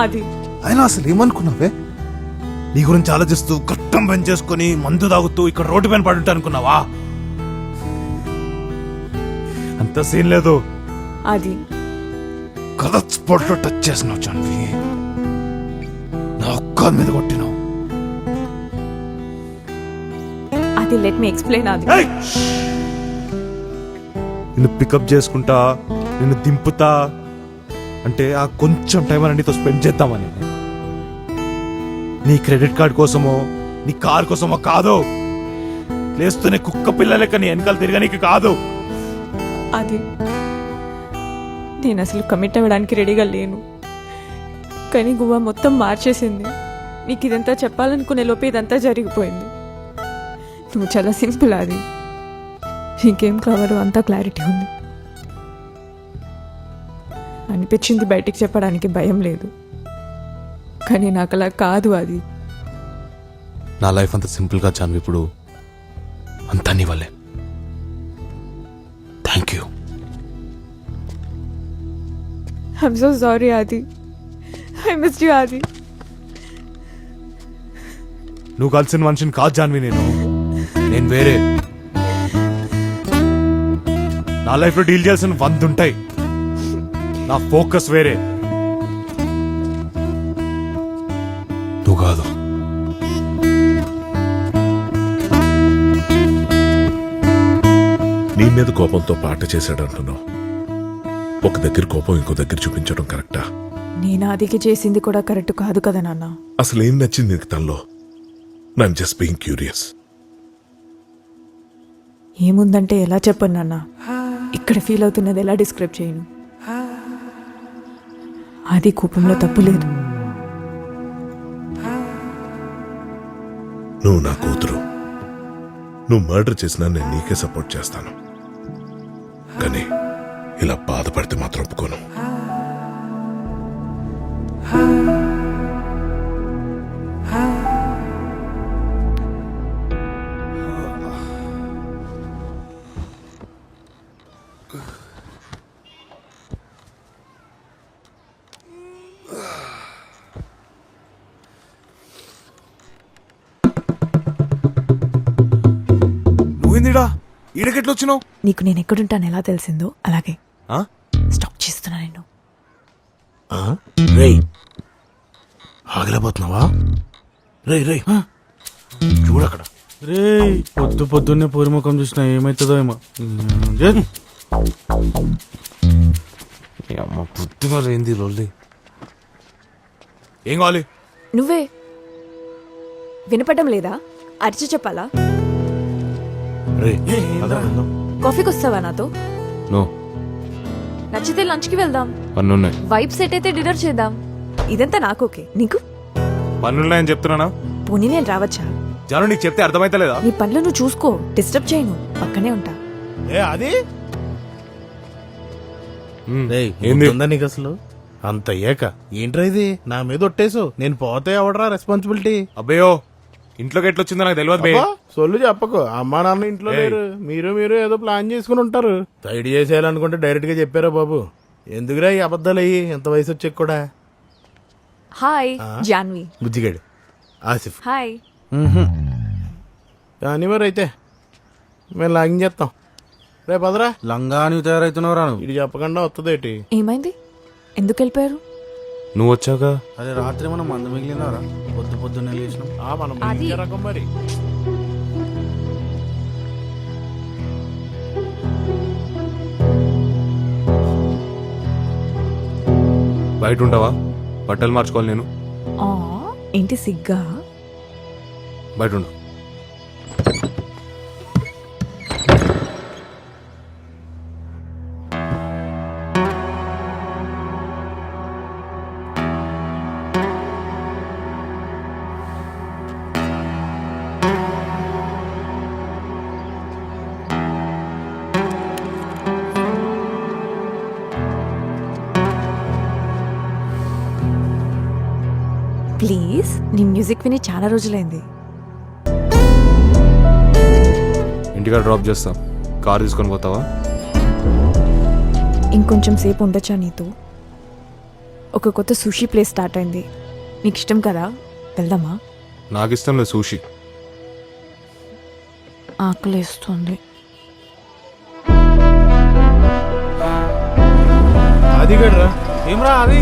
అది అయినా అసలు ఏమనుకున్నావే? నీ గురించి ఆలోచిస్తూ కట్టం పని చేసుకుని మందు తాగుతూ ఇక్కడ రోడ్డు పైన పడుంటా అనుకున్నావా? అంత సీన్ లేదు. అది కథ స్పాట్లో టచ్ చేసినావు జాన్వి. నా ఒక్క మీద కొట్టినావు. అది లెట్ మీ ఎక్స్ప్లెయిన్. అది నిన్ను పికప్ చేసుకుంటా, నిన్ను దింపుతా అంటే ఆ కొంచెం టైం అని నీతో స్పెండ్ చేద్దామని. నీ క్రెడిట్ కార్డ్ కోసమో నీ కార్ కోసమో కాదు. లేస్తూనే కుక్క పిల్లలెక్క నీ వెనకాల తిరగనీకి కాదు. అది నేను అసలు కమిట్ అవ్వడానికి రెడీగా లేను, కానీ గువ్వ మొత్తం మార్చేసింది. నీకు ఇదంతా చెప్పాలనుకునే లోపే ఇదంతా జరిగిపోయింది. నువ్వు చాలా సింపుల్. అది ఇంకేం కావాలో అంతా క్లారిటీ ఉంది. అనిపించింది బయటికి చెప్పడానికి భయం లేదు, కానీ నాకు అలా కాదు. అది నా లైఫ్ అంత సింపుల్గా జాన్వి ఇప్పుడు అంతా నీ వల్లే. Thank you. I'm so sorry ఆది. ఐ మిస్డ్ యూ ఆది. నువ్వు కలిసిన మనిషిని కాదు జాన్వి. నేను వేరే. నా లైఫ్లో డీల్ చేయాల్సిన 100 ఉంటాయి. నా ఫోకస్ వేరే. నువ్వు కాదు. నీ మీద కోపంతో పాట చేశాడంటున్నావు. ఒక దగ్గర కోపం ఇంకో దగ్గర చూపించడం కరెక్టా? నేను ఆదికి చేసింది కూడా కరెక్ట్ కాదు కదా నాన్న. అసలు ఏం నచ్చింది నీకు తనలో? I'm just being curious. ఏముందంటే ఎలా చెప్పను నాన్న, ఇక్కడ ఫీల్ అవుతున్నది ఎలా డిస్క్రైబ్ చేయను. అది కోపంలో తప్పు లేదు. నువ్వు నా కూతురు. నువ్వు మర్డర్ చేసినా నేను నీకే సపోర్ట్ చేస్తాను. కానీ ఇలా బాధపడితే మాత్రం ఒప్పుకోను. నువ్వేందిడా ఈడకెట్లు వచ్చినావు? నీకు నేను ఎక్కడుంటాను ఎలా తెలిసిందో అలాగే స్టాప్ చేస్తున్నా నేను. రేయ్ ఆగలేకపోతున్నావా? రేయ్ చూడక్కడ. రే పొద్దున్నే పూరిముఖం చూసినా ఏమైతుందో ఏమో. అమ్మ పొద్దుగా ఏంది రోల్లి. ఏం కావాలి? నువ్వే వినపడడం లేదా? అరిచి చెప్పాలా? కాఫీకి వస్తావా నాతో? నో. నచ్చితే లంచ్కి వెళ్దాం. పన్నున్నాయి. వైబ్ సెట్ అయితే డిన్నర్ చేద్దాం. ఇదంతా నాకు ఓకే. నీకు? పన్నున్నాయని చెప్తున్నానా? పోనీ నేను రావచ్చా? జాను నీకు చెప్తే అర్థమైతలేదా? నీ పనులు నువ్వు చూసుకో, డిస్టర్బ్ చేయను, పక్కనే ఉంటా. అది ఏంది? ఉందా నీకు అసలు? అంత అయ్యాక ఏంట్రా ఇది నా మీద ఒట్టేసు? నేను పోతే ఎవడరా రెస్పాన్సిబిలిటీ? అబ్బయ్యో ఇంట్లోకి ఎట్లొచ్చిందో నాకు తెలియదు బే. సొల్లు చెప్పకు. అమ్మా నాన్న ఇంట్లో లేరు, మీరు ఏదో ప్లాన్ చేసుకుని ఉంటారు. సైడ్ చేసేయాలనుకుంటే డైరెక్ట్ గా చెప్పారా బాబు? ఎందుకురా ఈ అబద్ధాలు అయ్యి ఎంత వయసు వచ్చాక కూడా? హాయ్ జాన్వి. బుజ్జిగాడు ఆసిఫ్. హాయ్. కానీ మరి అయితే మేము లాగింగ్ చేస్తాం. రేపు పదరా. లంగా నువ్వు తయారైతున్నావురా? ఇది చెప్పకుండా వస్తుందేటి? ఏమైంది? ఎందుకు వెళ్ళిపోయారు? నువ్వు వచ్చాక అరే రాత్రి మనం మందు మిగిలినారా? పొద్దున్నే లేచినాం. మనం అది- ఇంకే రకం మరి. బయట ఉంటావా? బట్టలు మార్చుకోవాలి నేను. ఆ, ఏంటి సిగ్గా? బయట ఉండు. ప్లీజ్, నీ మ్యూజిక్ విని చాలా రోజులైంది. ఇంటికాడ డ్రాప్ చేస్తా. కార్ తీసుకొని పోతావా? ఇంకొంచెం సేపు ఉండొచ్చా నీతో? ఒక కొత్త సుషీ ప్లేస్ స్టార్ట్ అయింది, నీకు ఇష్టం కదా, వెళ్దామా? నాకు ఇష్టం లేదు సూషి. ఆకలేస్తుంది. అది గడ్రా. ఏమ్రా అది?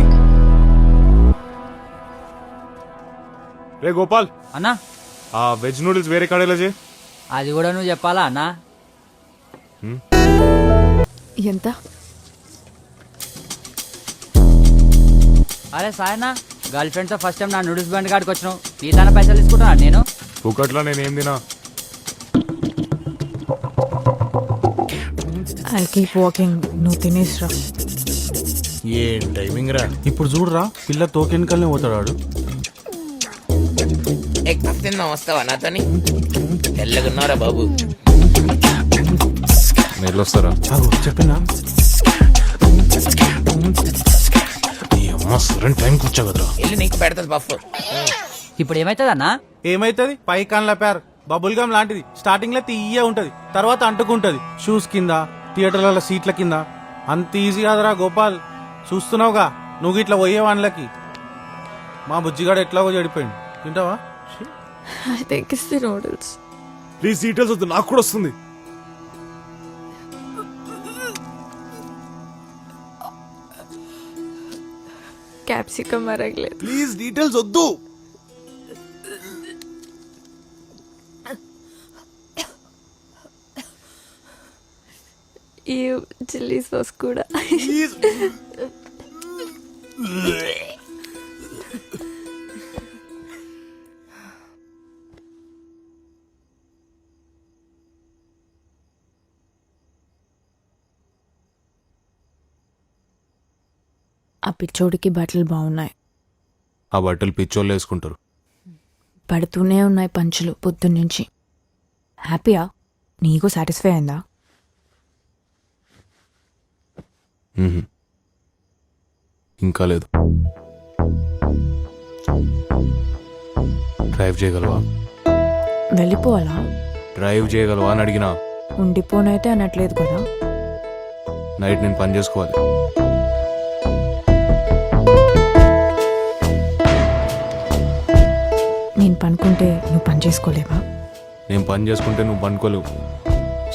రే గోపాల్ అన్నా ఆ వెజ్ నూడిల్స్ వేరే కాడేలా చే. అది కూడా నువ్వు చెప్పాలా అన్నా? ఎంత? అరే సాయనా, గర్ల్ ఫ్రెండ్తో ఫస్ట్ టైం నా నూడిల్స్ బండి కాడికి వచ్చినావు. నీ తన పైసలు తీసుకుంటున్నా నేను? ఒకట్లా నేనేం తినా. ఐ కీప్ వాకింగ్, నువ్వు తినేసిరా. ఏం టైమింగ్ రా. ఇప్పుడు చూడరా, పిల్ల తోకెనకల్నే పోతాడు. తిన్నా వస్తావా నాతోని? తెల్లగున్నారా బాబు? మీరు వస్తారా? చెప్పినా టైంకి వచ్చా కదరా. వెళ్ళి నీకు పెడతాది బఫ్. ఇప్పుడు ఏమైతుంది అన్నా? ఏమైతుంది? పై కాన్ల పేర్ బబుల్ గమ్ లాంటిది. స్టార్టింగ్ లో తీయ ఉంటది, తర్వాత అంటుకుంటది. షూస్ కింద, థియేటర్ల సీట్ల కింద. అంత ఈజీ కాదురా గోపాల్. చూస్తున్నావుగా నువ్వు ఇట్లా పోయే వాళ్ళకి. మా బుజ్జిగాడు ఎట్లాగో చెడిపోయింది. తింటావా? I think it's the noodles. Please details వద్దు, నాకు కూడా వస్తుంది. క్యాప్సికమ్ అరగలేదు. ప్లీజ్ డీటెయిల్స్ వద్దు. ఈ చిల్లీ సాస్ కూడా. ఆ పిచ్చోడికి బట్టలు బాగున్నాయి. ఆ బట్టలు పిచ్చోళ్ళు వేసుకుంటారు. పడుతూనే ఉన్నాయి పంచులు పొద్దున్నుంచి. హ్యాపీయా? నీకు సాటిస్ఫై అయిందా? మ్హూ. ఇంకా లేదు. డ్రైవ్ చేయగలవా? వెళ్ళిపోవాలా? డ్రైవ్ చేయగలవా అని అడిగినా. ఉండిపోనైతే అనట్లేదు కదా. నైట్ నేను పని చేసుకోవాలి. నేను పనుకుంటే నువ్వు పని చేసుకోలేవా? నేను పని చేసుకుంటే నువ్వు పనుకోలేవు.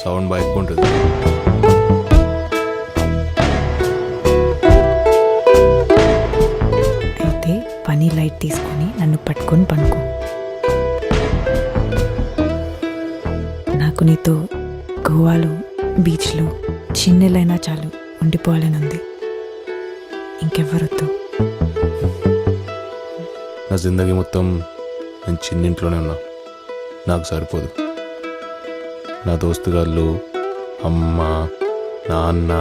సౌండ్ బాగా ఎక్కువ ఉంటుంది. అయితే పని లైట్ తీసుకొని నన్ను పట్టుకొని పనుకో. నాకు నీతో గోవాలో బీచ్లో చిన్నెలైనా చాలు ఉండిపోవాలని ఉంది. ఇంకెవ్వరొద్దు. నా జిందగీ మొత్తం నేను చిన్నింట్లోనే ఉన్నా. నాకు సరిపోదు. నా దోస్తుగాళ్ళు, అమ్మ, నాన్న,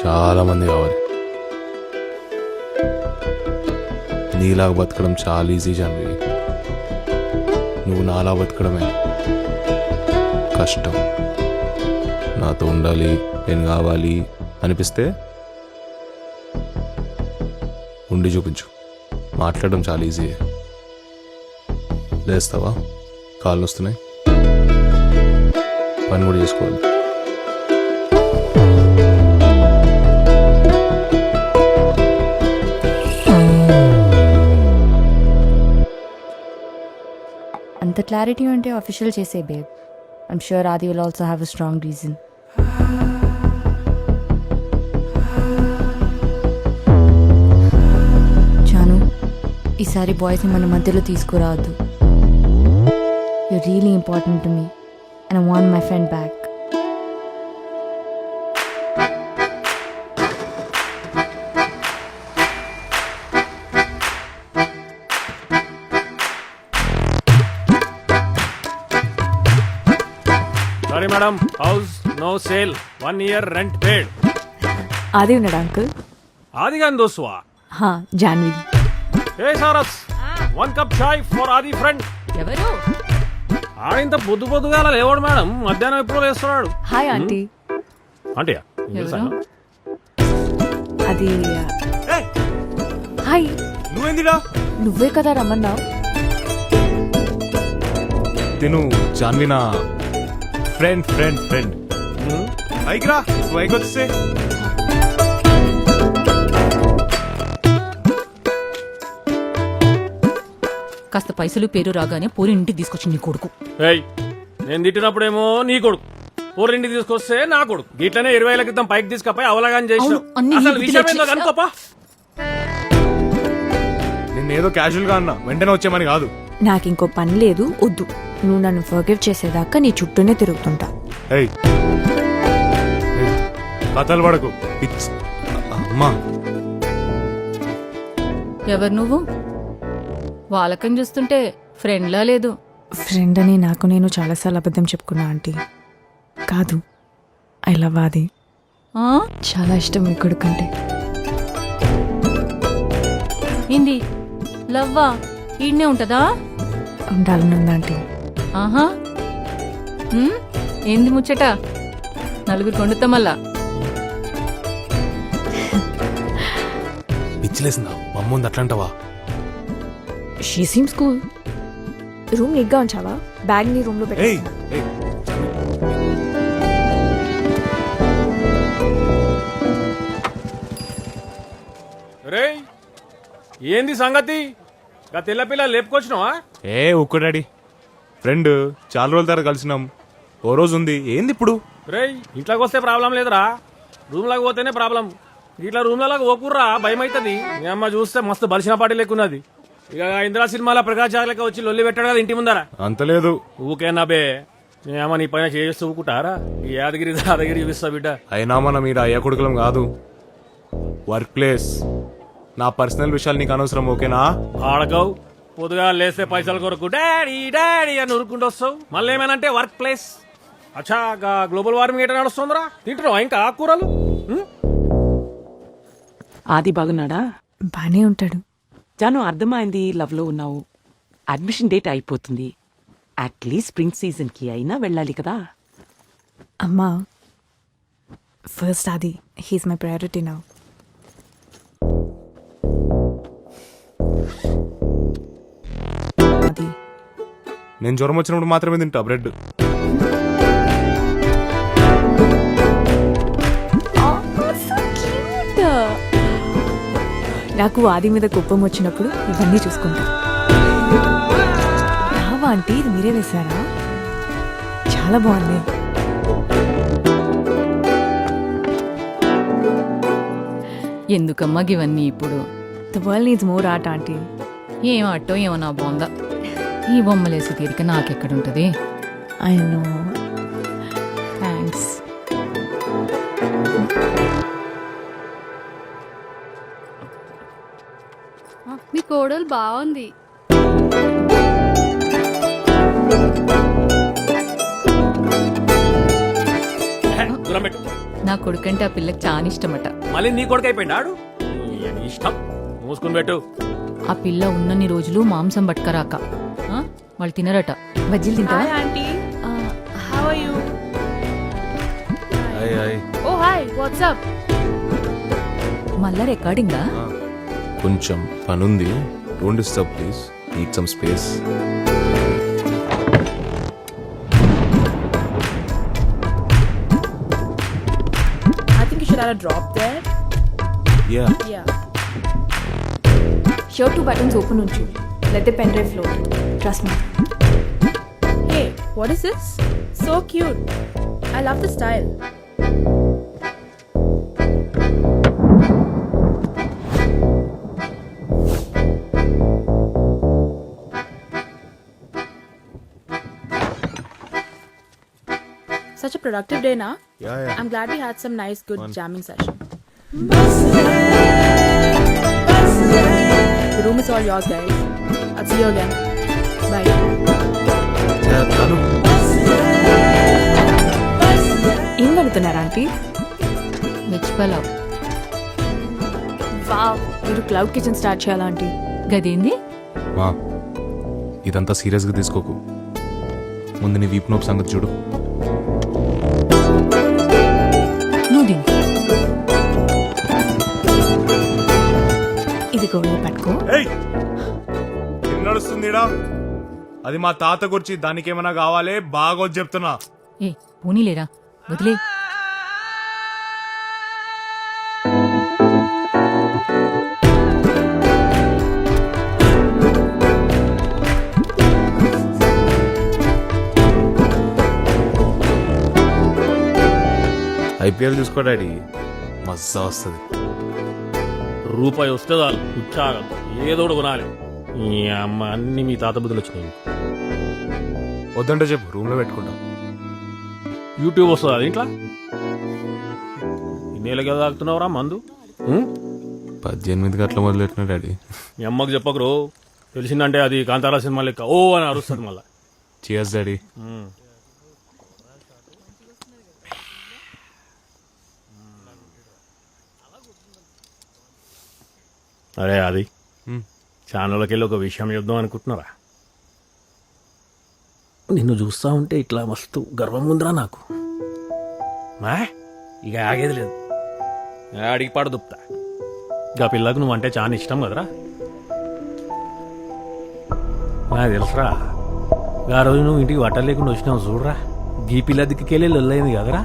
చాలామంది కావాలి. నీలాగా బతకడం చాలా ఈజీ జాన్వి. నువ్వు నాలా బతకడమే కష్టం. నాతో ఉండాలి, నేను కావాలి అనిపిస్తే ఉండి చూపించు. మాట్లాడడం చాలా ఈజీ. లేస్తావా? కాళ్ళు వస్తున్నాయి. పని కూడా చేసుకోవాలి. అంత క్లారిటీ ఉంటే ఆఫీషియల్ చేసే babe. I'm sure Adi will also have a strong reason. Janu, ఈసారి బాయ్స్ని మన మధ్యలో తీసుకురావద్దు. You're really important to me and I want my friend back. Sorry madam, house no sale, 1 year rent paid. Adi ఉన్నాడా అంకుల్? ఆది గాని దోస్తువా? హా, జాన్వి. ఏ సారస్, 1 cup chai for Adi friend. ఎవరు? ఆడింత పొద్దు పొద్దుగా లేవాడు మేడం, మధ్యాహ్నం ఎప్పుడో లేస్తున్నాడు. Hi aunty. అంటే అది హాయ్. నువ్వేందిరా? నువ్వే కదా రమ్మన్నావు. తిను జాన్వి నా ఫ్రెండ్ ఫ్రెండ్ ఫ్రెండ్. అయికిరా, నువ్వు అయికొచ్చే. కాస్త పైసలు పేరు రాగానే పూరి ఇంటికి తీసుకొచ్చి నీ కొడుకు. నేను తిట్టినప్పుడేమో నీ కొడుకు, పూరింటికి తీసుకొస్తే నా కొడుకు. గిట్లనే 20 ఏళ్ల క్రితం పైకి తీసుకపోయి అవలాగాని చేసిన. అవును, అన్ని అసలు నీకు విషయం ఏందో తెలియదు. కనుకోపా. నిన్నేదో క్యాజువల్ గా అన్నా, వెంటనే వచ్చామని కాదు. నాకు ఇంకో పని లేదు, వద్దు. నువ్వు నన్ను ఫర్గివ్ చేసేదాకా నీ చుట్టూనే తిరుగుతుంటా. ఏయ్, కథలు పడకు. అమ్మా, ఎవరు నువ్వు? వాళ్ళకని చూస్తుంటే ఫ్రెండ్లా లేదు. ఫ్రెండ్ అని నాకు నేను చాలాసార్లు అబద్ధం చెప్పుకున్నా ఆంటీ. కాదు, ఐ లవ్ ఆది. ఆ? చాలా ఇష్టం మీ కొడుకంటే. ఏంది లవ్వా? ఈడనే ఉంటదా? ఉండాలని ఆంటీ. ఆహా, ఏంది ముచ్చట? నలుగురు కొండుతా మళ్ళా. పిచ్చిలేసిందా? మమ్ముంది అట్లంటావా? She seems cool. రూమ్ నీట్గా ఉంచావా? బ్యాగ్ ని రూమ్ లో పెట్టు. ఏయ్, ఏయ్. రేయ్, ఏంది సంగతి? తెల్ల పిల్ల లేపుకొచ్చినావా? ఏ ఒక్క డాడీ, ఫ్రెండ్ చాలా రోజుల తర్వాత కలిసినాం. ఓ రోజు ఉంది, ఏంది ఇప్పుడు? రేయ్, ఇంట్లోకి వస్తే ప్రాబ్లం లేదురా, రూమ్ లాగా పోతేనే ప్రాబ్లం. ఇట్లా రూమ్ లాగా ఓకుర్రా, భయం అవుతుంది. మీ అమ్మ చూస్తే మస్తు బలిసిన పార్టీ లెక్కున్నది. ఇక ఇందిరా సినిమాలో ప్రకాష్ జాగ్ లెక్క వచ్చి లొల్లి పెట్టాడు కదా ఇంటి ముందర. అంత లేదు. ఊకేనా బే, ఏమో నీ పైన చేస్తూ ఊకుంటారా ఈ యాదగిరి దాదగిరి చూపిస్తా బిడ్డ. అయినా మనం ఈడ అయ్యా కొడుకులం కాదు, వర్క్ ప్లేస్. నా పర్సనల్ విషయాలు నీకు అనవసరం, ఓకేనా? ఆడకవు పొద్దుగా లేస్తే పైసల కొరకు డాడీ డాడీ అని ఉరుక్కుంటూ వస్తావు. మళ్ళీ ఏమైనా అంటే ప్లేస్. అచ్చా గ్లోబల్ వార్మింగ్ ఎట్లా నడుస్తుందిరా? తింటున్నావా ఇంకా ఆకుకూరలు? ఆది బాగున్నాడా? బానే ఉంటాడు. జాను, అర్థమైంది, లవ్ లో ఉన్నావు. అడ్మిషన్ డేట్ అయిపోతుంది. అట్లీస్ట్ స్ప్రింగ్ సీజన్ కి అయినా వెళ్ళాలి కదా. అమ్మా, ఫస్ట్ అది హీస్ మై ప్రయారిటీ నౌ. అది నేను జ్వరం వచ్చినప్పుడు మాత్రమే తింటా బ్రెడ్. నాకు ఆది మీద కోపం వచ్చినప్పుడు ఇవన్నీ చూసుకుంటా. రావా ఆంటీ, ఇది మీరే వేశారా? చాలా బాగుంది. ఎందుకమ్మా ఇవన్నీ ఇప్పుడు? The world needs more art aunty. ఏం ఆటో ఏమో నా బాగుందా. ఈ బొమ్మలేసి తీరిక నాకెక్కడుంటది? I know. థ్యాంక్స్. మీ కోడలు బాగుంది. దూరం పెట్టు. నా కొడుకంటే ఆ పిల్లకి చాలా ఇష్టమట. మళ్ళీ నీ కొడుకు అయిపోయింది ఆడు. నీ ఇష్టం, మూసుకుని పెట్టు. ఆ పిల్ల ఉన్నన్ని రోజులు మాంసం పట్టుకరాక వాళ్ళు తినరట. బజ్జీలు తింటావా? Aunty, how are you? Oh hi, what's up? మళ్ళా రికార్డింగా? కొంచెం పనుంది, don't disturb please, need some space. I think you should add a drop there. Yeah. Yeah. Shirt 2 buttons open unchu. Let the pen drive float. Trust me. Hey, what is this? So cute. I love the style. Such a productive day, na? Yeah. I'm glad we had some nice, good jamming session. The room is all yours, guys. I'll see you again. Bye. ఏం వెళుతున్నారా aunty? Veg pulao. Wow, మీరు cloud kitchen start చేయాలా aunty? గదేంది? మా ఇదంతా సీరియస్గా తీసుకోకు, ముందు నీ వీపు నొప్పి సంగతి చూడు. నువ్వు తిను. ఇది గోవే పట్టుకో. ఏం నడుస్తుందిడా? అది మా తాత గురించి, దానికి ఏమైనా కావాలే బాగా చెప్తున్నా. ఏ పోనీలేరా, వదిలే. ఐపీఎల్ చూసుకో డాడీ, మజా వస్తుంది. రూపాయి వస్తే చాలు, ఉచ్చారం ఏదోడు కొనాలి. ఈ అమ్మ అన్ని మీ తాత బుద్ధులు వచ్చినాయి. వద్దంటే చెప్పు, రూమ్లో పెట్టుకుంటాం. యూట్యూబ్ వస్తుంది అది ఇంట్లో. ఇన్నేళ్ళకి కదా తాగుతున్నావురా మందు? 18 గంటల మొదలెట్టిన డాడీ. మీ అమ్మకు చెప్పకరు, తెలిసిందంటే అది కాంతారా సినిమా లెక్క ఓ అని అరుస్తుంది మళ్ళా. Cheers daddy. అరే అది ఛానల్కి వెళ్ళి ఒక విషయం చెప్దాం అనుకుంటున్నారా? నిన్ను చూస్తా ఉంటే ఇట్లా మస్తు గర్వం ఉందిరా నాకు. ఇక ఆగేది లేదు, ఆడికి పాడు దుప్తా. ఇక పిల్లకు నువ్వంటే చాలా ఇష్టం కదరా. నాకు తెలుసురా, ఆ రోజు నువ్వు ఇంటికి వట్ట లేకుండా వచ్చినావు చూడరా, గీ పిల్ల దిక్కుకెళ్ళి లొల్లైంది కదరా.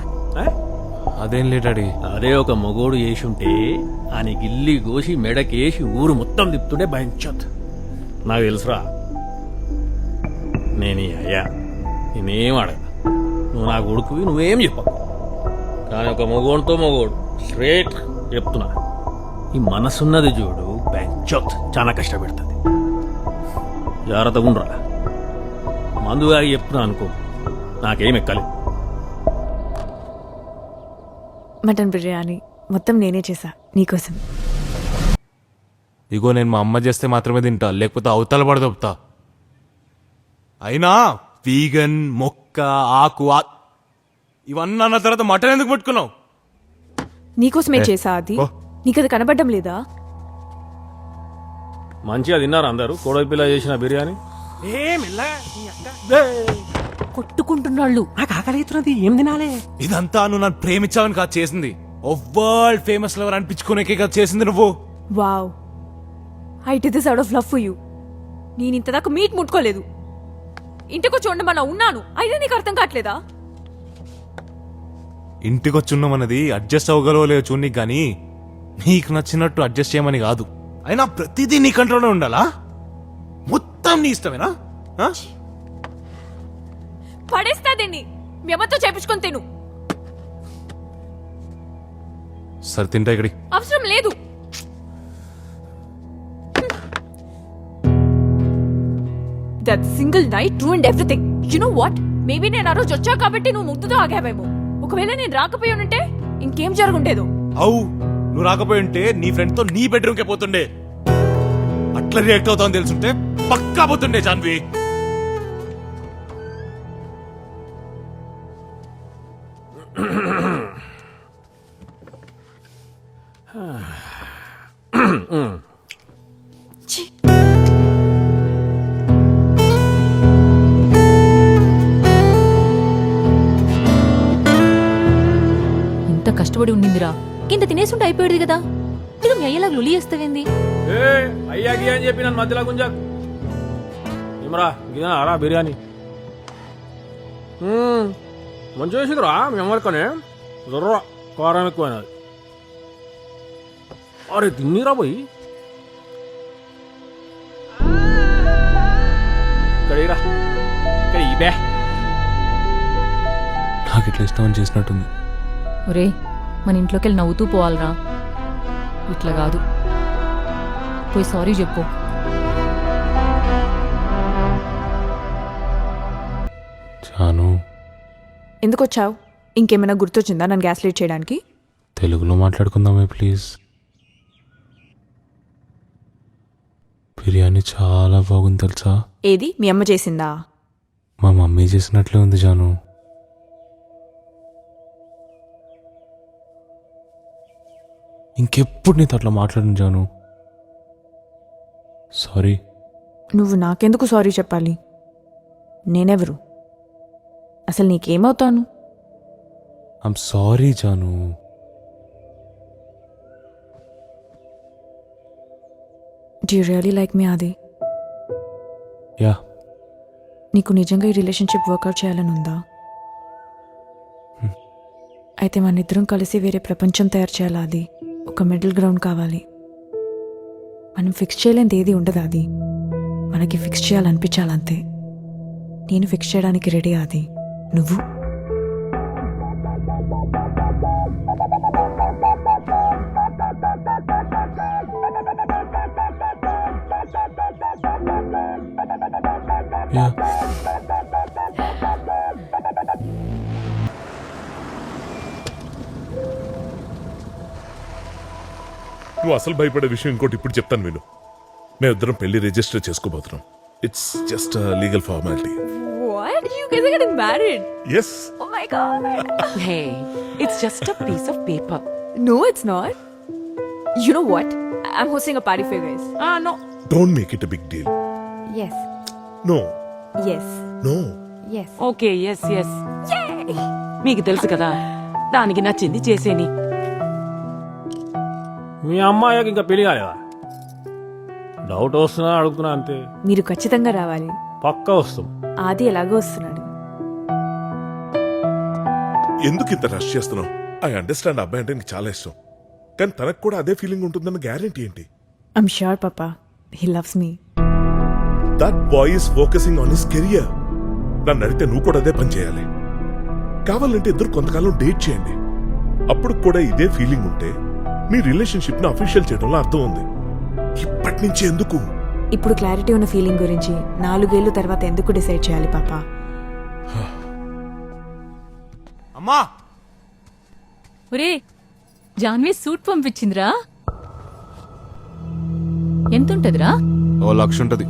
అదేం లేడాడి, అదే ఒక మొగోడు వేసి ఉంటే అని గిల్లి కోసి మెడకేసి ఊరు మొత్తం తిప్పుతుంటే భయంచొత్. నాకు తెలుసురా, నేను ఈ అయ్యా నేనేం అడగ, నువ్వు నా కొడుకువి, నువ్వేం చెప్పకు. కానీ ఒక మొగోడుతో మొగోడు స్ట్రేట్ చెప్తున్నా, ఈ మనసున్నది చూడు భయంచొత్ చాలా కష్టపెడుతుంది. జాగ్రత్తగా ఉండరా. మందుగా చెప్తున్నా అనుకో, నాకేం ఎక్కాలి. మటన్ బిర్యానీ మొత్తం నేనే చేసా నీకోసం. ఇగో నేను మా అమ్మ చేస్తే మాత్రమే తింటా, లేకపోతే అవతల పడదొప్తా. అయినా వీగన్ మొక్క ఆకు ఇవన్నీ అన్న తర్వాత మటన్ ఎందుకు పట్టుకున్నావు? నీకోసమే చేసా అది. ఓ. నీకది కనబడడం లేదా? మంచిగా తిన్నారు అందరూ కోడలి పిల్ల చేసిన బిర్యానీ. కొట్టుకుంటున్నాళ్ళు. నాకు ఆకలి అవుతున్నది, ఏం తినాలి? ఇదంతా నువ్వు నన్ను ప్రేమించావని కాదు చేసింది, వరల్డ్ ఫేమస్ లవర్ అనిపించుకునేకే కాదు చేసింది నువ్వు. Wow, I did this out of love for you. నేను ఇంతదాకా మీట్ ముట్టుకోలేదు. ఇంటికొచ్చి ఉండమన్నా ఉన్నాను, అయినా నీకు అర్థం కావట్లేదా? ఇంటికి వచ్చి ఉన్నామన్నది అడ్జస్ట్ అవ్వగలవో లేదో చూడనీకి కానీ నీకు నచ్చినట్టు అడ్జస్ట్ చేయమని కాదు. అయినా ప్రతిదీ నీ కంట్రోల్లో ఉండాలా? మొత్తం నీ ఇష్టమేనా? ఆ? పడేస్తా దీన్ని, మీ అమ్మతో చేపించుకొని తిను. సరే తింటా ఇక్కడి. అవసరం లేదు. That single night ruined everything. You know what? Maybe నేను ఆ రోజు వచ్చా కాబట్టి నువ్వు ముద్దుతో ఆగావేమో. ఒకవేళ నేను రాకపోయి ఉంటే ఇంకేం జరుగుండేదో. అవు నువ్వు రాకపోయి ఉంటే నీ ఫ్రెండ్ తో నీ బెడ్రూమ్ కే పోతుండే. అట్లా రియాక్ట్ అవుతావని తెలుసుంటే పక్కా పోతుండే జాన్వి. ఇంత కష్టపడి ఉండిందిరా, కింద తినేసుంటే అయిపోయేది కదా. ఇది మీ అయ్యేలాగా లొలి చేస్తావేంది? అయ్యాకి అని చెప్పి నన్ను మధ్యలో గుంజా. ఏమరా గిదా రా బిర్యానీ మంచిగా వేసిందిరా మీ అమ్మకనే. జర్ర కారం ఎక్కువైనది. అరే తిన్నీరా పోయి ఇక్కడ ఇబే. నాకు ఇట్లా ఇష్టం చేసినట్టుంది. ఒరే, మన ఇంట్లోకి వెళ్ళి నవ్వుతూ పోవాలరా, ఇట్లా కాదు. పోయి సారీ చెప్పు. చాను, ఎందుకు వచ్చావు? ఇంకేమైనా గుర్తొచ్చిందా నన్ను గ్యాస్ లీడ్ చేయడానికి? తెలుగులో మాట్లాడుకుందామే ప్లీజ్. బిర్యానీ చాలా బాగుంది తెలుసా? ఏది మీ అమ్మ చేసిందా? మా మమ్మీ చేసినట్లే ఉంది జాను. ఇంకెప్పుడు నీతో అట్లా మాట్లాడిన జాను. సారీ. నువ్వు నాకెందుకు సారీ చెప్పాలి? నేనెవరు? అసలు నీకేమవుతాను? I'm sorry Janu. Do you really like me Adi? Yeah. నీకు నిజంగా ఈ రిలేషన్షిప్ వర్కౌట్ చేయాలని ఉందా? అయితే మన ఇద్దరం కలిసి వేరే ప్రపంచం తయారు చేయాలి. అది ఒక మిడిల్ గ్రౌండ్ కావాలి. మనం ఫిక్స్ చేయలేనిది ఏది ఉండదు. అది మనకి ఫిక్స్ చేయాలనిపించాలంతే. నేను ఫిక్స్ చేయడానికి రెడీ. అది నువ్వు. యా. నువ్వు అసలు భయపడే విషయం ఇంకోటి ఇప్పుడు చెప్తాను విను. మేమిద్దరం పెళ్లి రిజిస్టర్ చేసుకోబోతున్నాం. It's just legal formality. What? You guys are getting married? Yes. Oh my god. Hey, it's just a piece of paper. No, it's not. You know what? I'm hosting a party for you guys. No. Don't make it a big deal. Yes. No. Yes. No. Yes. Okay, yes yes. మీకు తెలుసు కదా, దానికి నచ్చింది చేసేని. మీ అమ్మాయికి ఇంకా పెళ్లి కాలేదా? Doubt వస్తున్నా అడుగుతున్నా అంతే. మీరు ఖచ్చితంగా రావాలి. పక్కా వస్తాం. ఆది ఎలాగో వస్తున్నాడు. ఎందుకు ఇంత రష్ చేస్తున్నావు? ఐ అండర్స్టాండ్, అబ్బాయి అంటే నీకు చాలా ఇష్టం. కానీ తనకు కూడా అదే ఫీలింగ్ ఉంటుందన్న గ్యారెంటీ ఏంటి? I'm sure, Papa. He loves me. That boy is focusing on his career. నన్ను అడిగితే నువ్వు కూడా అదే పని చేయాలి. కావాలంటే ఇద్దరు కొంతకాలం డేట్ చేయండి. అప్పుడు కూడా ఇదే ఫీలింగ్ ఉంటే మీ రిలేషన్షిప్ ని అఫీషియల్ చేయడంలో అర్థం ఉంది. ఇప్పటి నుంచి ఎందుకు? ఇప్పుడు క్లారిటీ ఉన్న ఫీలింగ్ గురించి 4 ఏళ్ళు తర్వాత ఎందుకు డిసైడ్ చేయాలి పాపా? అమ్మా ఒరే జాన్వి సూట్ పంపించిందిరా. ఎంత ఉంటదిరా? ఓ 1,00,000 ఉంటది.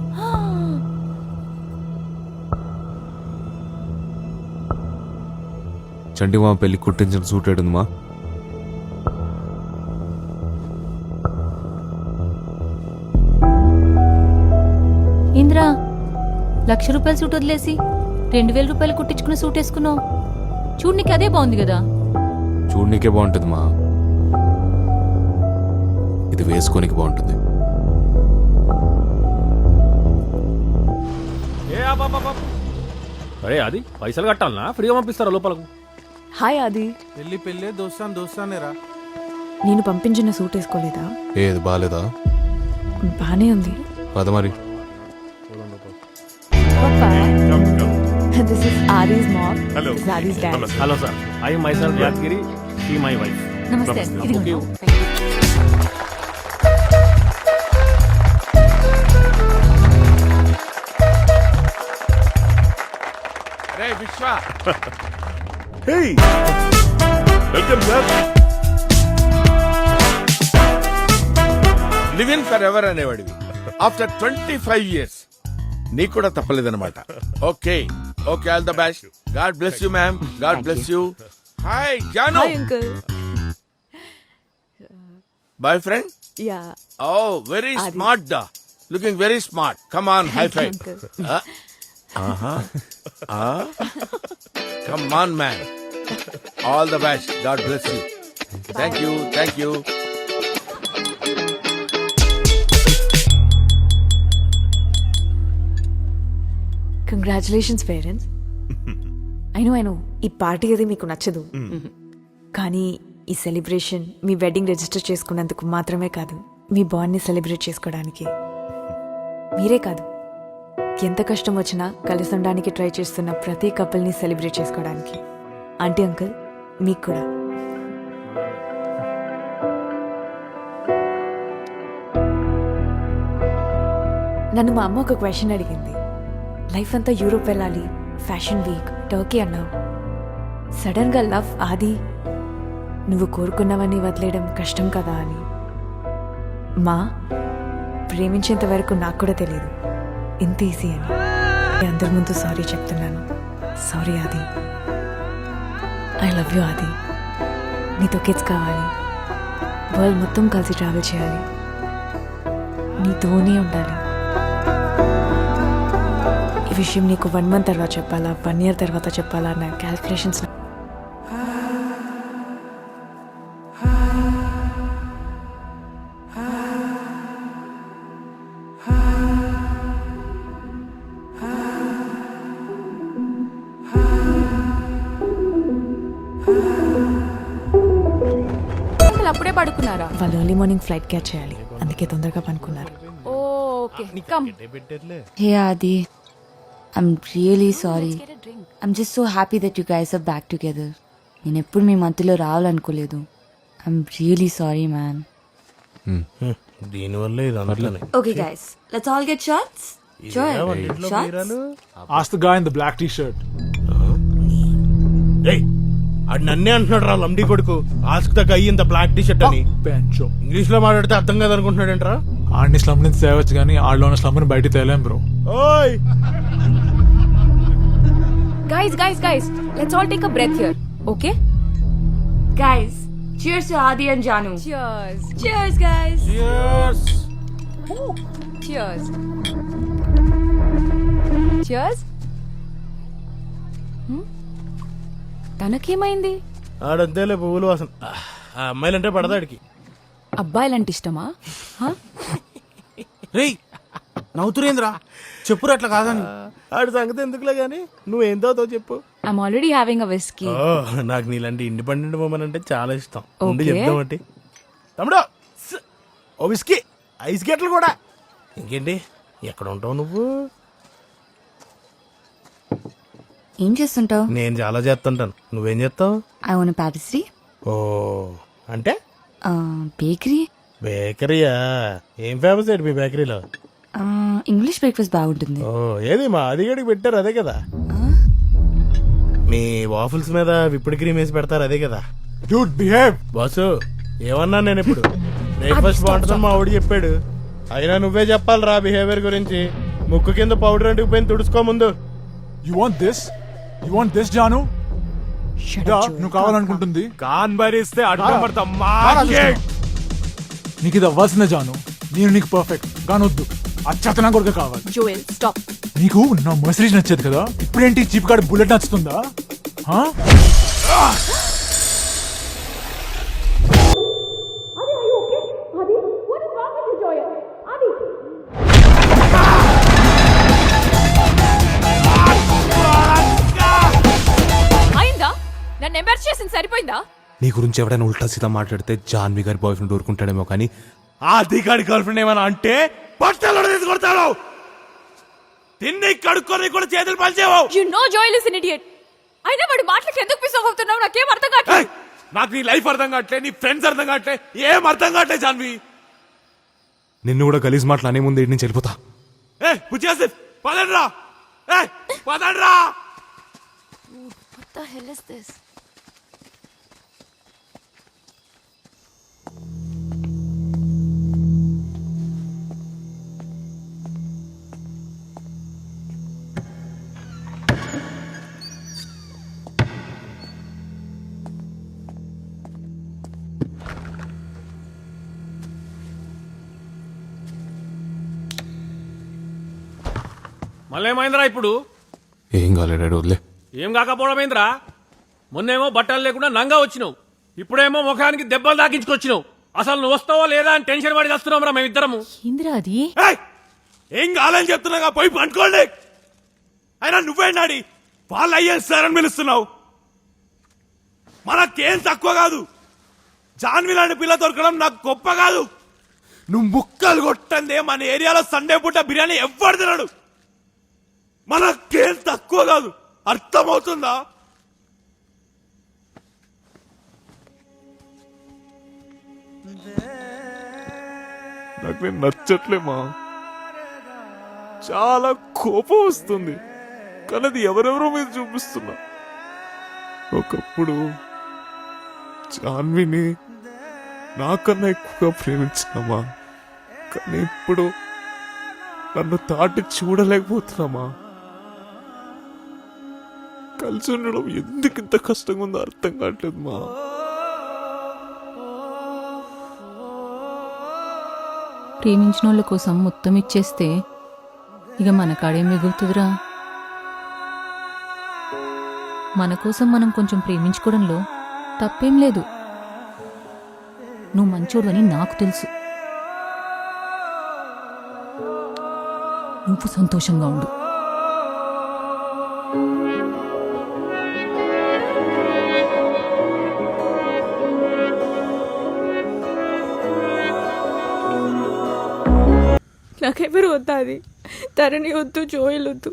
చంటి మా పెళ్లి కుట్టించిన సూట్ ఏడుందమ్మా? ఇంద్రా 1,00,000 రూపాయల సూట్ వదిలేసి 2,000 రూపాయలు కుట్టించుకున్న సూట్ వేసుకున్నావు. చూడ్నికి అదే బాగుంది కదా. చూడనీకే బాగుంటుంది మా, ఇది వేసుకోనికి బాగుంటుంది. ఏ అరే అది పైసలు కట్టాలనా ఫ్రీగా పంపిస్తారా లోపలకు? హాయ్ ఆది, పెళ్లి పెళ్ళే దోస్తానేరా. నేను పంపించిన సూట్ వేసుకోలేదా? ఏది బాగాలేదా? బానే ఉంది. పద మరి. This is Adi's mom. Hello. This is Adi's dad. Hello sir, I myself Yadagiri, she my wife. నమస్తే. ఇదిగో. రే Vishwa, hey welcome sir. Live in for ever అనేవాడివి ఆఫ్టర్ 25 years నీకు కూడా తప్పలేదన్నమాట. Okay okay, all the best. God bless you ma'am, god bless you. Hi Janu. Hi uncle. Boy friend. Yeah. Oh very smart డా, looking very smart. Come on, high five. Come on man, all the best. God bless you. Thank you, thank you. Congratulations parents. I know ఈ party అది మీకు నచ్చదు, కానీ ఈ celebration మీ wedding register చేసుకున్నందుకు మాత్రమే కాదు, మీ బాండ్ని సెలబ్రేట్ చేసుకోవడానికి. మీరే కాదు, ఎంత కష్టం వచ్చినా కలిసి ఉండడానికి ట్రై చేస్తున్న ప్రతి కపుల్ని సెలబ్రేట్ చేసుకోవడానికి. ఆంటీ అంకుల్ మీకు కూడా. నన్ను మా అమ్మ ఒక క్వశ్చన్ అడిగింది. లైఫ్ అంతా యూరోప్ వెళ్ళాలి, ఫ్యాషన్ వీక్, టర్కీ అన్నావు. సడన్గా లవ్ ఆది, నువ్వు కోరుకున్నవన్నీ వదిలేయడం కష్టం కదా అని. మా ప్రేమించేంత వరకు నాకు కూడా తెలియదు ఇంత ఈజీ అని. అందరి ముందు సారీ చెప్తున్నాను. సారీ ఆది. ఐ లవ్ యూ ఆది. నీతో కిడ్స్ కావాలి, వరల్డ్ మొత్తం కలిసి ట్రావెల్ చేయాలి, నీతోనే ఉండాలి. ఈ విషయం నీకు 1 month తర్వాత చెప్పాలా, 1 year తర్వాత చెప్పాలా అన్న క్యాల్కులేషన్స్. అప్పుడే పడుకున్నారా? వాళ్ళు ఎర్లీ మార్నింగ్ ఫ్లైట్ క్యాచ్ చేయాలి, అందుకే తొందరగా పనుకున్నారు. Okay come. Hey Adi, I'm really sorry. I'm just so happy that you guys are back together. నేను ఎప్పుడు మీ మధ్యలో రావాలనుకోలేదు. I'm really sorry man. దీనివల్ల ఇది అనట్లనే. Okay guys, let's all get shots. Sure. Shots? Ask the guy in the black t-shirt. రేయ్, అది నన్నే అంటున్నాడు రా లంబడి కొడుకు. Ask the guy in the black T shirt అని. Bencho. ఇంగ్లీష్ లో మాట్లాడితే అర్థం కాదు అనుకుంటున్నాడేంట్రా? ఆడిని స్లమ్ నుంచి తేవచ్చు కానీ ఆడలో ఉన్న స్లమ్ని బయటికి తేలేం బ్రో. ఓయ్ Guys, let's all take a breath here. Okay? Guys, cheers to Adi and Janu. Cheers. Cheers guys. Cheers. Cheers. తనకేమైంది? ఆడంతేలే పువ్వులు వాసన. ఆ అమ్మాయిలంటే పడదాడికి. అబ్బాయిలంటే ఇష్టమా? రేయ్ నవ్వుతురేంద్రా, చెప్పురు అట్లా కాదని. ఆడి సంగతి ఎందుకులే గానీ నువ్వేం తాగుతావు చెప్పు. I'm already having a whiskey. ఓ, నాకు నీలాంటి ఇండిపెండెంట్ ఉమెన్ అంటే చాలా ఇష్టం. ఉండి Okay. చెప్దాం ఒకటి. తమ్ముడు ఓ విస్కీ, ఐస్ గెట్లు కూడా. ఇంకేంటి, ఎక్కడ ఉంటావు నువ్వు? ఏం చేస్తుంటావు? నేను చాలా చేస్తుంటాను. నువ్వేం చేస్తావు? I own a pastry. ఓ అంటే బేకరీ. బేకరీయా? ఏం ఫేమస్ ఏంటి మీ బేకరీలో? ఇంగ్లీష్ బ్రేక్ఫాస్ట్ బాగుంటుంది. ఓ ఏది మా అదిగడికి పెట్టారు అదే కదా. మీ వాఫుల్స్ మీద విప్పుడు క్రీమ్ వేసి పెడతారు అదే కదా డ్యూడ్ బిహేవ్. బాసు ఏమన్నా నేను ఇప్పుడు బ్రేక్ఫాస్ట్ బాగుంటుందని మా ఆవిడ చెప్పాడు. అయినా నువ్వే చెప్పాలి రా బిహేవియర్ గురించి. ముక్కు కింద పౌడర్ అంటుకుపోయింది, తుడుచుకో ముందు. You want this Janu? ఇదా నువ్వు కావాలనుకుంటుంది? కాన్ భరిస్తే అడ్డం పడతా నీకు ఇది అవ్వాల్సిందే జాను. నేను నీకు పర్ఫెక్ట్ గానొద్దు, అచ్చతనా కొడుకు కావాలి. జోయల్ స్టాప్. నీకు నా మర్సిడీస్ నచ్చేది కదా, ఇప్పుడేంటి చీప్ కార్డ్ బుల్లెట్ నచ్చుతుందా? హా? అయిందా? నన్ను ఎంబర్స్ చేసింది సరిపోయిందా? నీ గురించి ఎవడైనా ఉల్టా సీదా మాట్లాడితే జాన్వి గారి బాయ్ ఫ్రెండ్ ఊరుకుంటాడేమో కానీ ఆ దిగాడి గర్ల్ ఫ్రెండ్ ఏమైనా అంటే బట్టలు తీసుకొడతాడు. తిన్ని కడుక్కొని కూడా చేతులు పనిచేయవు. You know Joel is an idiot. అయినా వాడి మాటలకు ఎందుకు పిస అవుతున్నావు? నాకేం అర్థం కావట్లేదు. నాకు నీ లైఫ్ అర్థం కావట్లే, నీ ఫ్రెండ్స్ అర్థం కావట్లే, ఏం అర్థం కావట్లే జాన్వి. నిన్ను కూడా గలీజ్ మాటలు అనే ముందు ఇంటి నుంచి వెళ్ళిపోతా. పదండ్రా, పదండ్రా. What the hell is this? మళ్ళీ ఏమైందిరా ఇప్పుడు? ఏం కాలేడు వదిలే. ఏం కాకపోవడం ఏంద్రా? మొన్నేమో బట్టలు లేకుండా నంగా వచ్చినావు, ఇప్పుడేమో ముఖానికి దెబ్బలు దాకించుకొచ్చినావు. అసలు నువ్వు వస్తావో లేదా అని టెన్షన్ పడి వస్తున్నాం రా మేమిద్దరము. ఏంద్రా అది? ఏం కాలని చెప్తున్నాగా, పోయి పండుకోండి. అయినా నువ్వేనాడి వాళ్ళు అయ్యాను సార్ అని పిలుస్తున్నావు? మనకేం తక్కువ కాదు, జాన్వి లాంటి పిల్ల దొరకడం నాకు గొప్ప కాదు. నువ్వు ముక్కలు కొట్టందే మన ఏరియాలో సండే పూట బిర్యానీ ఎవ్వడు తినడు. మనకేం తక్కువ కాదు, అర్థమవుతుందా? నాకు నేను నచ్చట్లేమా, చాలా కోపం వస్తుంది, కానీ అది ఎవరెవరో మీద చూపిస్తున్నా. ఒకప్పుడు జాన్విని నాకన్నా ఎక్కువగా ప్రేమించినామా, కానీ ఇప్పుడు నన్ను తాటి చూడలేకపోతున్నామా. కలిసి ఉండడం ఎందుకు ఇంత కష్టంగా ఉందో అర్థం కావట్లేదు మా. ప్రేమించిన వాళ్ళ కోసం మొత్తం ఇచ్చేస్తే ఇక మన కాడేం మిగులుతుందిరా? మన కోసం మనం కొంచెం ప్రేమించుకోవడంలో తప్పేం లేదు. నువ్వు మంచోడు అని నాకు తెలుసు. నువ్వు సంతోషంగా ఉండు. నాకెవరు వద్దా? అది తరణి వద్దు, జోయల్ వద్దు,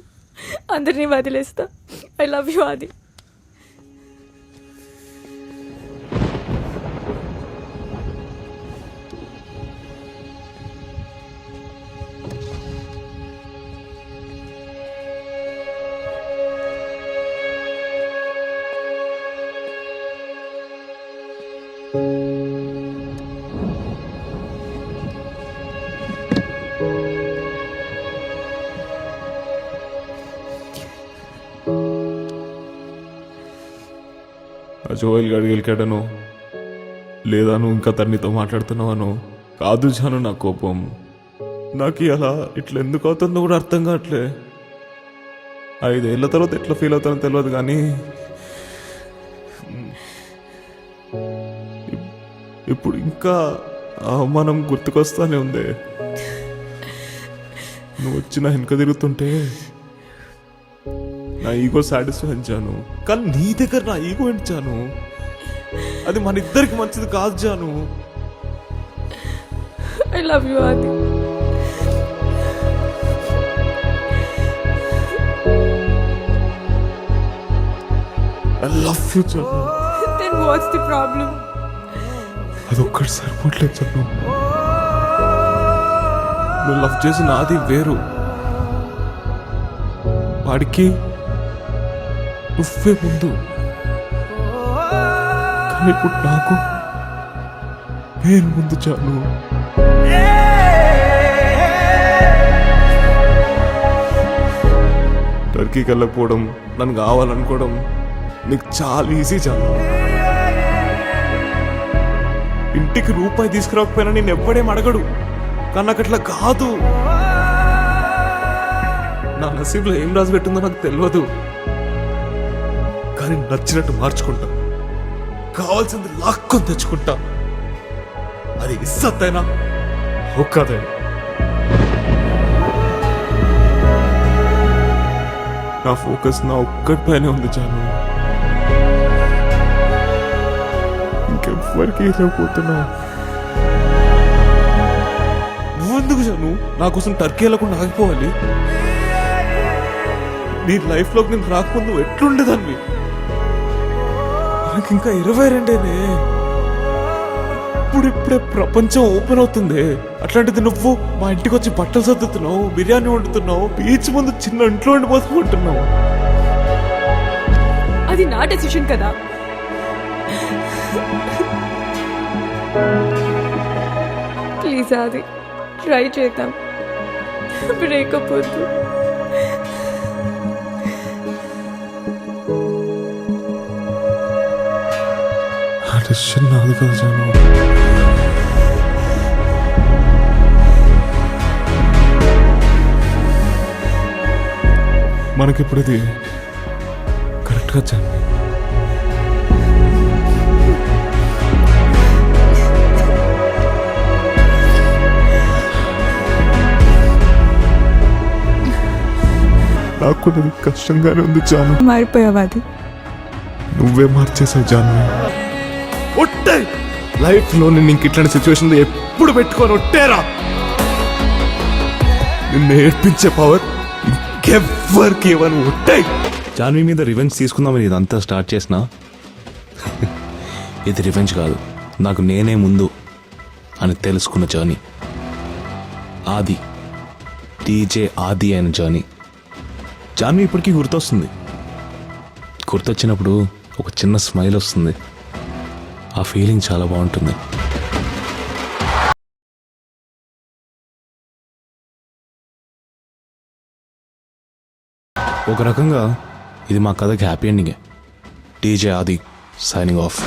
అందరినీ వదిలేస్తా. ఐ లవ్ యూ ఆది. జోయల్ గారికి గెలికాడను లేదా నువ్వు ఇంకా తన్నితో మాట్లాడుతున్నావాను కాదు జాను. నా కోపం నాకు అలా ఇట్లా ఎందుకు అవుతుందో కూడా అర్థం కావట్లే. 5 ఏళ్ల తర్వాత ఎట్లా ఫీల్ అవుతానో తెలియదు కానీ ఇప్పుడు ఇంకా అవమానం గుర్తుకొస్తానే ఉంది. నువ్వు వచ్చిన వెనక తిరుగుతుంటే నా ఈగో సాటిస్ఫై అంచాను, కానీ నీ దగ్గర నా ఈగో ఎంచాను. అది మన ఇద్దరికి మంచిది కాదు Janu. I love you Adi. I love you Janu. Then what's the problem? అదొక్కటి సరిపోవట్లేదు జాను. నువ్వు లవ్ చేసిన నాది వేరు, వాడికి నువ్వే ముందు. కానీ ఇప్పుడు నాకు నేను ముందు చాలు. టర్కీకి వెళ్ళకపోవడం, నన్ను కావాలనుకోవడం నీకు చాలా ఈజీ చాలు. ఇంటికి రూపాయి తీసుకురాకపోయినా నేను ఎవ్వడేం అడగడు. కానీ నాకు అట్లా కాదు. నా నసీబులో ఏం రాసి పెట్టిందో నాకు తెలియదు. కానీ నచ్చినట్టు మార్చుకుంటా. కావాల్సింది లాక్కొని తెచ్చుకుంటా. అది ఇස්සత్తైనా ఒక్కదైనా. నా ఫోకస్ నా ఒక్కటిపైనే ఉంది చాలు. ఇంకెవ్వరికి వెళ్ళకపోతున్నా. నువ్వెందుకు జాను నా కోసం టర్కీ వెళ్ళకుండా ఆగిపోవాలి? నీ లైఫ్ లోకి నేను రాకముందు నువ్వు ఎట్లుండేదాన్ని? నాకు ఇంకా 22 ఇప్పుడిప్పుడే ప్రపంచం ఓపెన్ అవుతుంది. అట్లాంటిది నువ్వు మా ఇంటికి వచ్చి బట్టలు సర్దుతున్నావు, బిర్యానీ వండుతున్నావు, బీచ్ ముందు చిన్న ఇంట్లో ఉండిపోసుకుంటున్నావు. అది నా డెసిషన్ కదా. ప్లీజ్ అది ట్రై చేద్దాం. బ్రేకప్ వద్దు. ఆ డెసిషన్ నాది కాదు జాను. మనకిప్పుడు ఇది కరెక్ట్గా జాను. నాకు కూడా కష్టంగానే ఉంది జాను. మారిపోయావా? అది నువ్వే మార్చేసావు జాను. ఒట్టే లైఫ్ లో నేను ఇంక ఇట్లాంటి సిచ్యువేషన్ లో ఎప్పుడు పెట్టుకొని ఒట్టేరా. నిన్ను ఏడ్పించే పవర్ ఇంకెవ్వరికి ఇవ్వను. ఒట్టే జాన్వి మీద రివెంజ్ తీసుకుందామని ఇదంతా స్టార్ట్ చేసినా ఇది రివెంజ్ కాదు, నాకు నేనే ముందు అని తెలుసుకున్న జర్నీ. ఆది టీజే ఆది అయిన జర్నీ. జాన్వి ఇప్పటికీ గుర్తొస్తుంది. గుర్తొచ్చినప్పుడు ఒక చిన్న స్మైల్ వస్తుంది. ఆ ఫీలింగ్ చాలా బాగుంటుంది. ఒక రకంగా ఇది మా కథకి హ్యాపీ ఎండింగే. టీజే ఆది సైనింగ్ ఆఫ్.